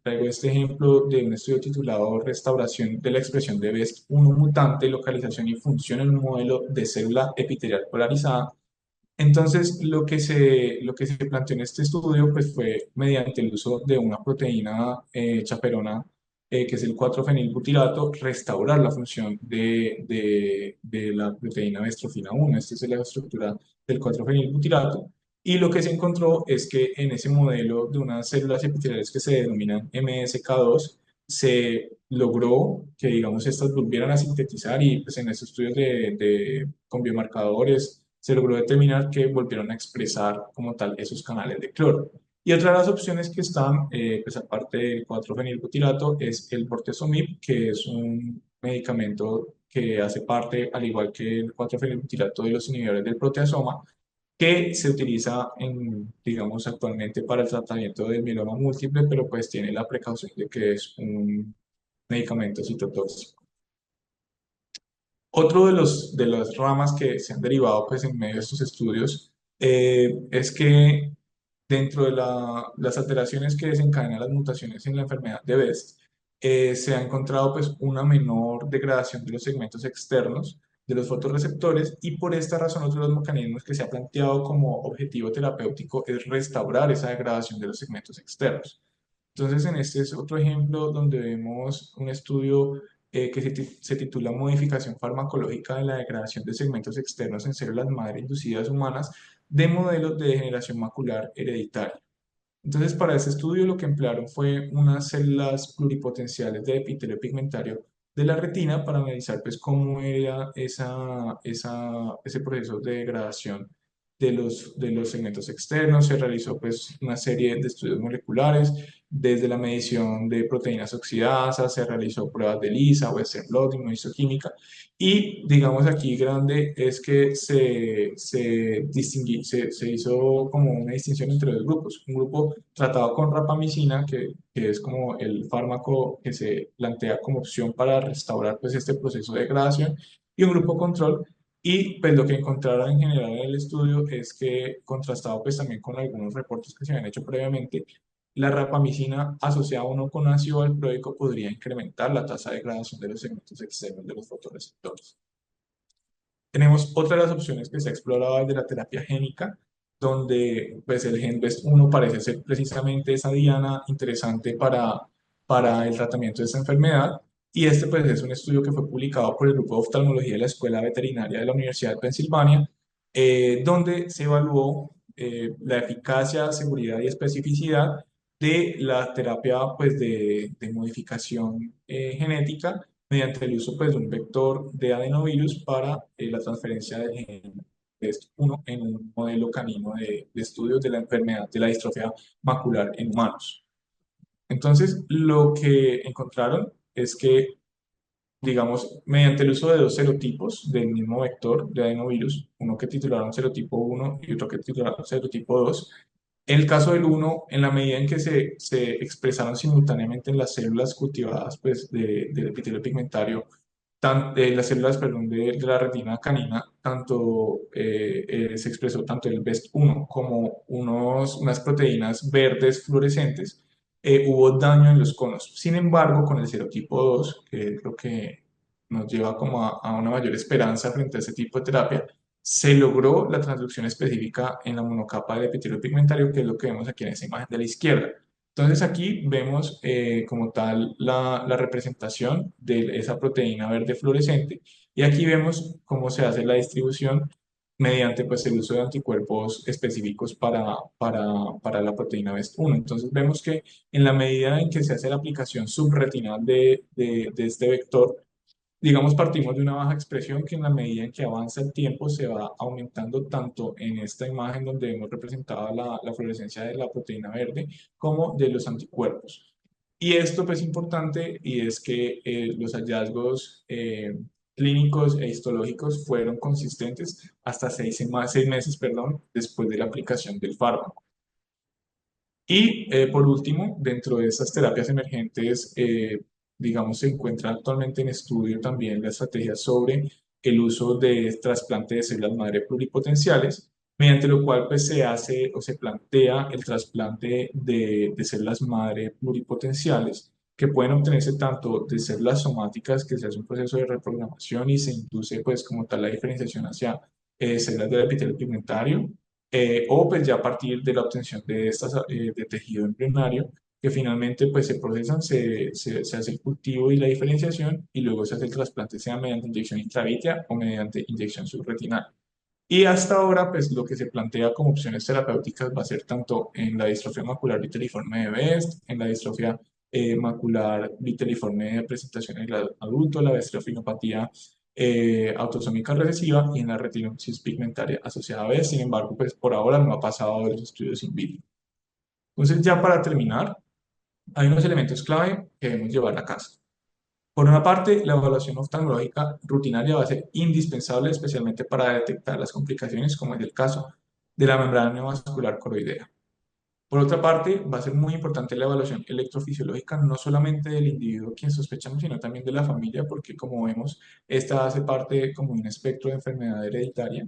traigo este ejemplo de un estudio titulado Restauración de la expresión de BEST1 mutante, localización y función en un modelo de célula epitelial polarizada. Entonces, lo que se planteó en este estudio pues, fue mediante el uso de una proteína chaperona, que es el 4-fenilbutirato, restaurar la función de la proteína bestrofina 1. Esta es la estructura del 4-fenilbutirato. Y lo que se encontró es que en ese modelo de unas células epiteliales que se denominan MSK2, se logró que, digamos, estas volvieran a sintetizar y pues en estos estudios con biomarcadores se logró determinar que volvieron a expresar como tal esos canales de cloro. Y otra de las opciones que están, pues aparte del 4-fenilbutirato, es el bortezomib, que es un medicamento que hace parte, al igual que el 4-fenilbutirato, de los inhibidores del proteasoma, que se utiliza digamos, actualmente para el tratamiento del mieloma múltiple, pero pues tiene la precaución de que es un medicamento citotóxico. Otro de las ramas que se han derivado pues en medio de estos estudios es que dentro de las alteraciones que desencadenan las mutaciones en la enfermedad de BEST, se ha encontrado pues una menor degradación de los segmentos externos de los fotorreceptores, y por esta razón otro de los mecanismos que se ha planteado como objetivo terapéutico es restaurar esa degradación de los segmentos externos. Entonces, en este es otro ejemplo donde vemos un estudio que se titula Modificación farmacológica de la degradación de segmentos externos en células madre inducidas humanas de modelos de degeneración macular hereditaria. Entonces, para ese estudio lo que emplearon fue unas células pluripotenciales de epitelio pigmentario de la retina para analizar pues cómo era ese proceso de degradación de los segmentos externos. Se realizó pues una serie de estudios moleculares, desde la medición de proteínas oxidasas, se realizó pruebas de ELISA, Western blot, inmunohistoquímica, y digamos aquí grande es que se hizo como una distinción entre dos grupos. Un grupo tratado con rapamicina, que es como el fármaco que se plantea como opción para restaurar pues este proceso de degradación, y un grupo control. Y pues lo que encontraron en general en el estudio es que, contrastado pues también con algunos reportes que se habían hecho previamente, la rapamicina asociada a uno con ácido valproico podría incrementar la tasa de degradación de los segmentos externos de los fotorreceptores. Tenemos otra de las opciones que se ha explorado desde la terapia génica, donde pues el gen BEST1 parece ser precisamente esa diana interesante para el tratamiento de esta enfermedad. Y este pues es un estudio que fue publicado por el grupo de oftalmología de la Escuela Veterinaria de la Universidad de Pensilvania, donde se evaluó la eficacia, seguridad y especificidad de la terapia pues de modificación genética mediante el uso pues, de un vector de adenovirus para la transferencia del gen BEST1 en un modelo canino de estudios de la enfermedad de la distrofia macular en humanos. Entonces, lo que encontraron es que, digamos, mediante el uso de dos serotipos del mismo vector de adenovirus, uno que titularon serotipo 1 y otro que titularon serotipo 2, en el caso del uno, en la medida en que se expresaron simultáneamente en las células cultivadas pues, del epitelio pigmentario, las células, perdón, de la retina canina, se expresó tanto el BEST1 como unas proteínas verdes fluorescentes, hubo daño en los conos. Sin embargo, con el serotipo 2, que es lo que nos lleva como a una mayor esperanza frente a este tipo de terapia, se logró la transducción específica en la monocapa del epitelio pigmentario, que es lo que vemos aquí en esa imagen de la izquierda. Entonces aquí vemos como tal la representación de esa proteína verde fluorescente, y aquí vemos cómo se hace la distribución mediante pues, el uso de anticuerpos específicos para la proteína BEST1. Entonces vemos que en la medida en que se hace la aplicación subretinal de este vector, digamos, partimos de una baja expresión que en la medida en que avanza el tiempo se va aumentando tanto en esta imagen donde hemos representado la fluorescencia de la proteína verde como de los anticuerpos. Y esto pues es importante, y es que los hallazgos clínicos e histológicos fueron consistentes hasta 6 meses, perdón, después de la aplicación del fármaco. Y por último, dentro de estas terapias emergentes, digamos, se encuentra actualmente en estudio también la estrategia sobre el uso de trasplante de células madre pluripotenciales, mediante lo cual pues, se hace o se plantea el trasplante de células madre pluripotenciales que pueden obtenerse tanto de células somáticas, que se hace un proceso de reprogramación y se induce pues como tal la diferenciación hacia células del epitelio pigmentario, o pues ya a partir de la obtención de estas de tejido embrionario, que finalmente pues se procesan, se hace el cultivo y la diferenciación, y luego se hace el trasplante, sea mediante inyección intravítea o mediante inyección subretinal. Y hasta ahora, pues lo que se plantea como opciones terapéuticas va a ser tanto en la distrofia macular vitiliforme de Best, en la distrofia macular viteliforme de presentación en el adulto, la bestrefinopatía autosómica recesiva y en la retinopsis pigmentaria asociada a B. Sin embargo, pues por ahora no ha pasado de los estudios in vitro. Entonces, ya para terminar, hay unos elementos clave que debemos llevar a casa. Por una parte, la evaluación oftalmológica rutinaria va a ser indispensable, especialmente para detectar las complicaciones, como es el caso de la membrana neovascular coroidea. Por otra parte, va a ser muy importante la evaluación electrofisiológica, no solamente del individuo quien sospechamos, sino también de la familia, porque como vemos, esta hace parte como de un espectro de enfermedad hereditaria.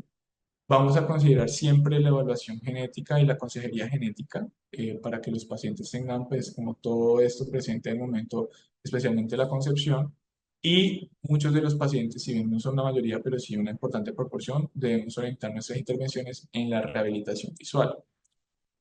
Vamos a considerar siempre la evaluación genética y la consejería genética para que los pacientes tengan pues como todo esto presente en el momento, especialmente la concepción. Y muchos de los pacientes, si bien no son la mayoría, pero sí una importante proporción, debemos orientar nuestras intervenciones en la rehabilitación visual.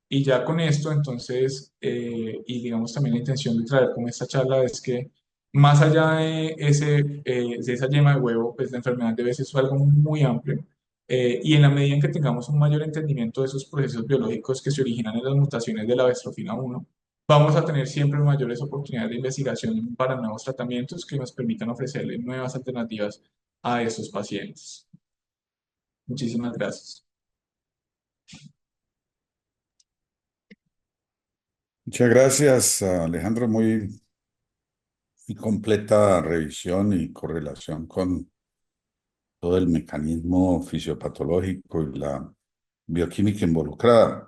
Y ya con esto, entonces, y digamos también la intención de traer con esta charla es que más allá de esa yema de huevo, pues la enfermedad de Behçet es algo muy amplio. Y en la medida en que tengamos un mayor entendimiento de esos procesos biológicos que se originan en las mutaciones de la bestrofina 1, vamos a tener siempre mayores oportunidades de investigación para nuevos tratamientos que nos permitan ofrecerle nuevas alternativas a esos pacientes. Muchísimas gracias. Muchas gracias, Alejandro. Muy completa revisión y correlación con todo el mecanismo fisiopatológico y la bioquímica involucrada.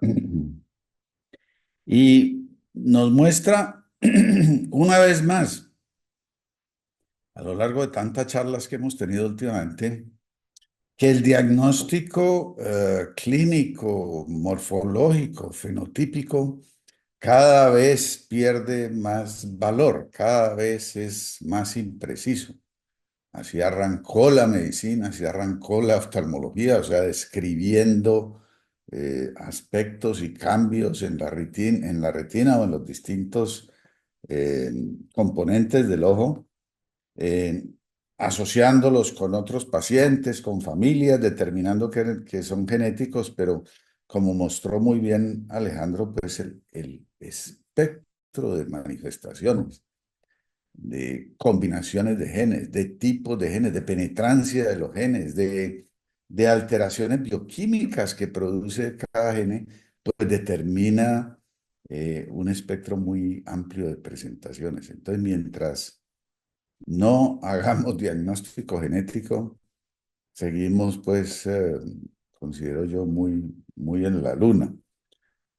Y nos muestra una vez más, a lo largo de tantas charlas que hemos tenido últimamente, que el diagnóstico clínico, morfológico, fenotípico, cada vez pierde más valor, cada vez es más impreciso. Así arrancó la medicina, así arrancó la oftalmología, o sea, describiendo aspectos y cambios en la retina o en los distintos eh, componentes del ojo, eh, asociándolos con otros pacientes, con familias, determinando que son genéticos, pero como mostró muy bien Alejandro, pues el espectro de manifestaciones, de combinaciones de genes, de tipos de genes, de penetrancia de los genes, de alteraciones bioquímicas que produce cada gene, pues determina un espectro muy amplio de presentaciones. Entonces, mientras no hagamos diagnóstico genético, seguimos, pues, considero yo, muy en la luna.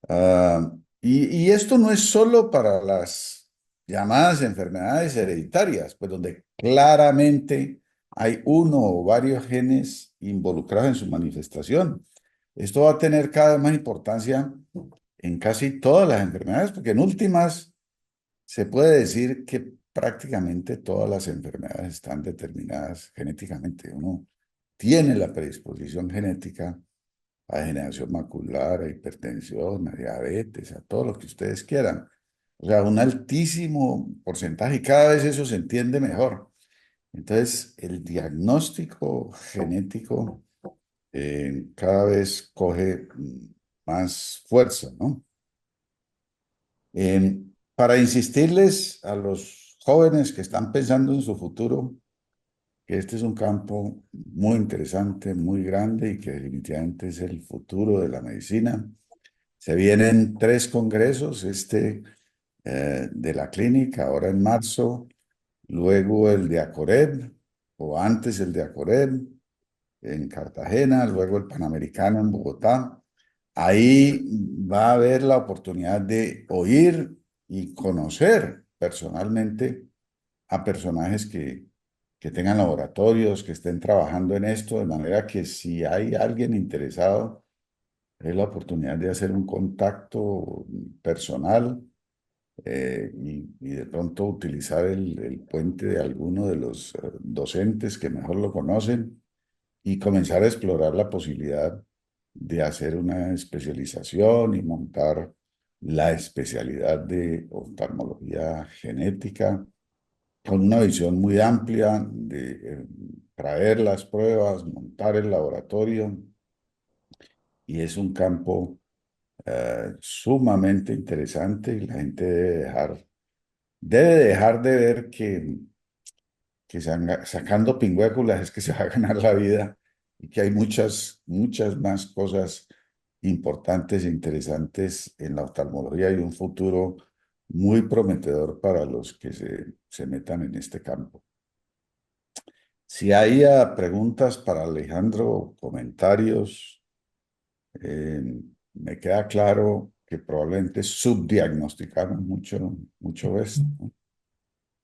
Ah, y esto no es solo para las llamadas enfermedades hereditarias, pues donde claramente hay uno o varios genes involucrados en su manifestación. Esto va a tener cada vez más importancia en casi todas las enfermedades, porque en últimas se puede decir que prácticamente todas las enfermedades están determinadas genéticamente. Uno tiene la predisposición genética a degeneración macular, a hipertensión, a diabetes, a todo lo que ustedes quieran. O sea, un altísimo porcentaje y cada vez eso se entiende mejor. Entonces, el diagnóstico genético cada vez coge más fuerza, ¿no? Para insistirles a los jóvenes que están pensando en su futuro, que este es un campo muy interesante, muy grande y que definitivamente es el futuro de la medicina. Se vienen tres congresos, de la clínica, ahora en marzo, luego el de Acoreb, o antes el de Acoreb, en Cartagena, luego el Panamericano en Bogotá. Ahí va a haber la oportunidad de oír y conocer personalmente a personajes que tengan laboratorios, que estén trabajando en esto, de manera que si hay alguien interesado, es la oportunidad de hacer un contacto personal y de pronto utilizar el puente de alguno de los docentes que mejor lo conocen y comenzar a explorar la posibilidad de hacer una especialización y montar la especialidad de oftalmología genética con una visión muy amplia de traer las pruebas, montar el laboratorio y es un campo sumamente interesante y la gente debe dejar debe dejar de ver que sacando pingüéculas es que se va a ganar la vida y que hay muchas, muchas más cosas importantes e interesantes en la oftalmología y un futuro muy prometedor para los que se metan en este campo. Si hay preguntas para Alejandro, comentarios, eh, me queda claro que probablemente subdiagnosticamos mucho esto, ¿no?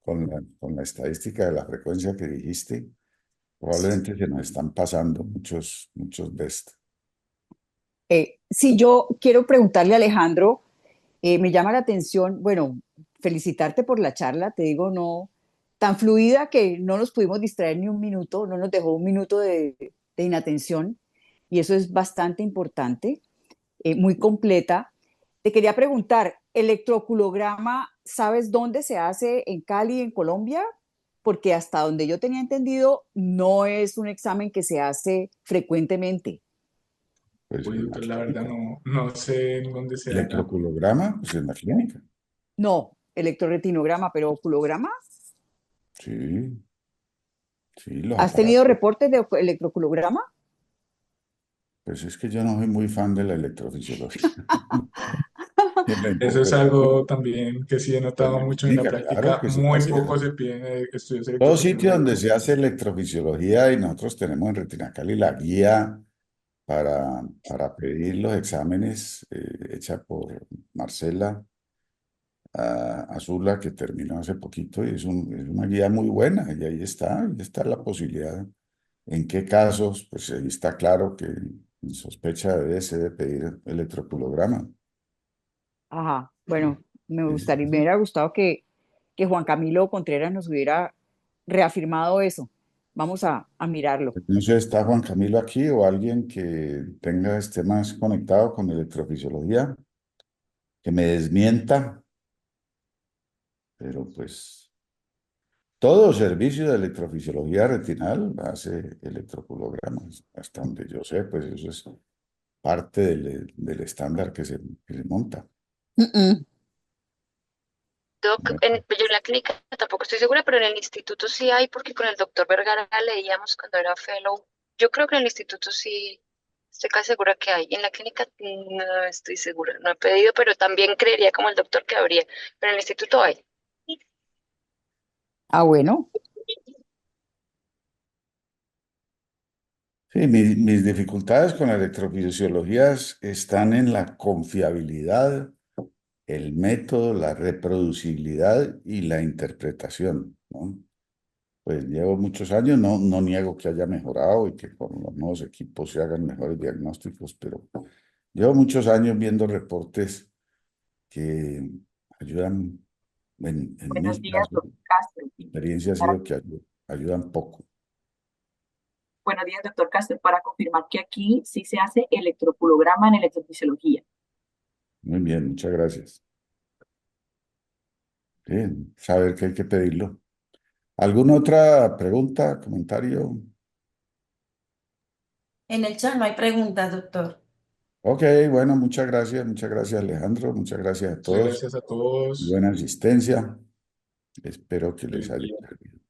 Con la estadística de la frecuencia que dijiste, probablemente se nos están pasando muchos de estos. Si yo quiero preguntarle a Alejandro, me llama la atención, bueno, felicitarte por la charla, te digo, no, tan fluida que no nos pudimos distraer ni un minuto, no nos dejó un minuto de inatención y eso es bastante importante, muy completa. Te quería preguntar, ¿electroculograma, sabes dónde se hace en Cali, en Colombia? Porque hasta donde yo tenía entendido, no es un examen que se hace frecuentemente. Pues Uy, en la doctor, la verdad clínica. no sé en dónde se haga. Electroculograma, pues en la clínica. No, electroretinograma, pero oculograma. Sí, sí, los ¿Has tenido aparatos. reportes de electroculograma? Pues es que yo no soy muy fan de la electrofisiología. Y la Eso es interpretación algo también que sí he en notado la mucho en la clínica, claro práctica. que se Muy hace. poco se piden estudios Todo sitio donde se electrofisiológicos. hace electrofisiología y nosotros tenemos en Retina Cali la guía para pedir los exámenes hecha por Marcela Azula, que terminó hace poquito, y es una guía muy buena, y ahí está la posibilidad. ¿En qué casos? Pues ahí está claro que en sospecha de se debe pedir electroculograma. Ajá, bueno, Sí, sí, me sí. hubiera gustado que Juan Camilo Contreras nos hubiera reafirmado eso. Vamos a mirarlo. No sé, ¿está Juan Camilo aquí o alguien que esté más conectado con electrofisiología, que me desmienta? Pero pues todo servicio de electrofisiología retinal hace electroculogramas, hasta donde yo sé, pues eso es parte del estándar que se monta. Mm, mm. Doc, Bueno, yo en la clínica tampoco estoy segura, pero en el instituto sí hay, porque con el doctor Vergara leíamos cuando era fellow. Yo creo que en el instituto sí, estoy casi segura que hay. En la clínica no estoy segura, no he pedido, pero también creería como el doctor que habría. Pero en el instituto hay. Ah, bueno. sí, mis dificultades con la electrofisiología están en la confiabilidad, el método, la reproducibilidad y la interpretación, ¿no? Pues llevo muchos años, no niego que haya mejorado y que con los nuevos equipos se hagan mejores diagnósticos, pero llevo muchos años viendo reportes que ayudan, en Buenos mis días, casos, doctor Castro. mi experiencia ha Para- sido que ayudan poco. Buenos días, doctor Castro. Para confirmar que aquí sí se hace electroculograma en electrofisiología. Muy bien, muchas gracias. Bien, saber que hay que pedirlo. ¿Alguna otra pregunta, comentario? En el chat no hay preguntas, doctor. Ok, bueno, muchas gracias Alejandro, muchas gracias a Muchas todos. gracias a todos. Buena asistencia. Espero que les Feliz haya día. servido.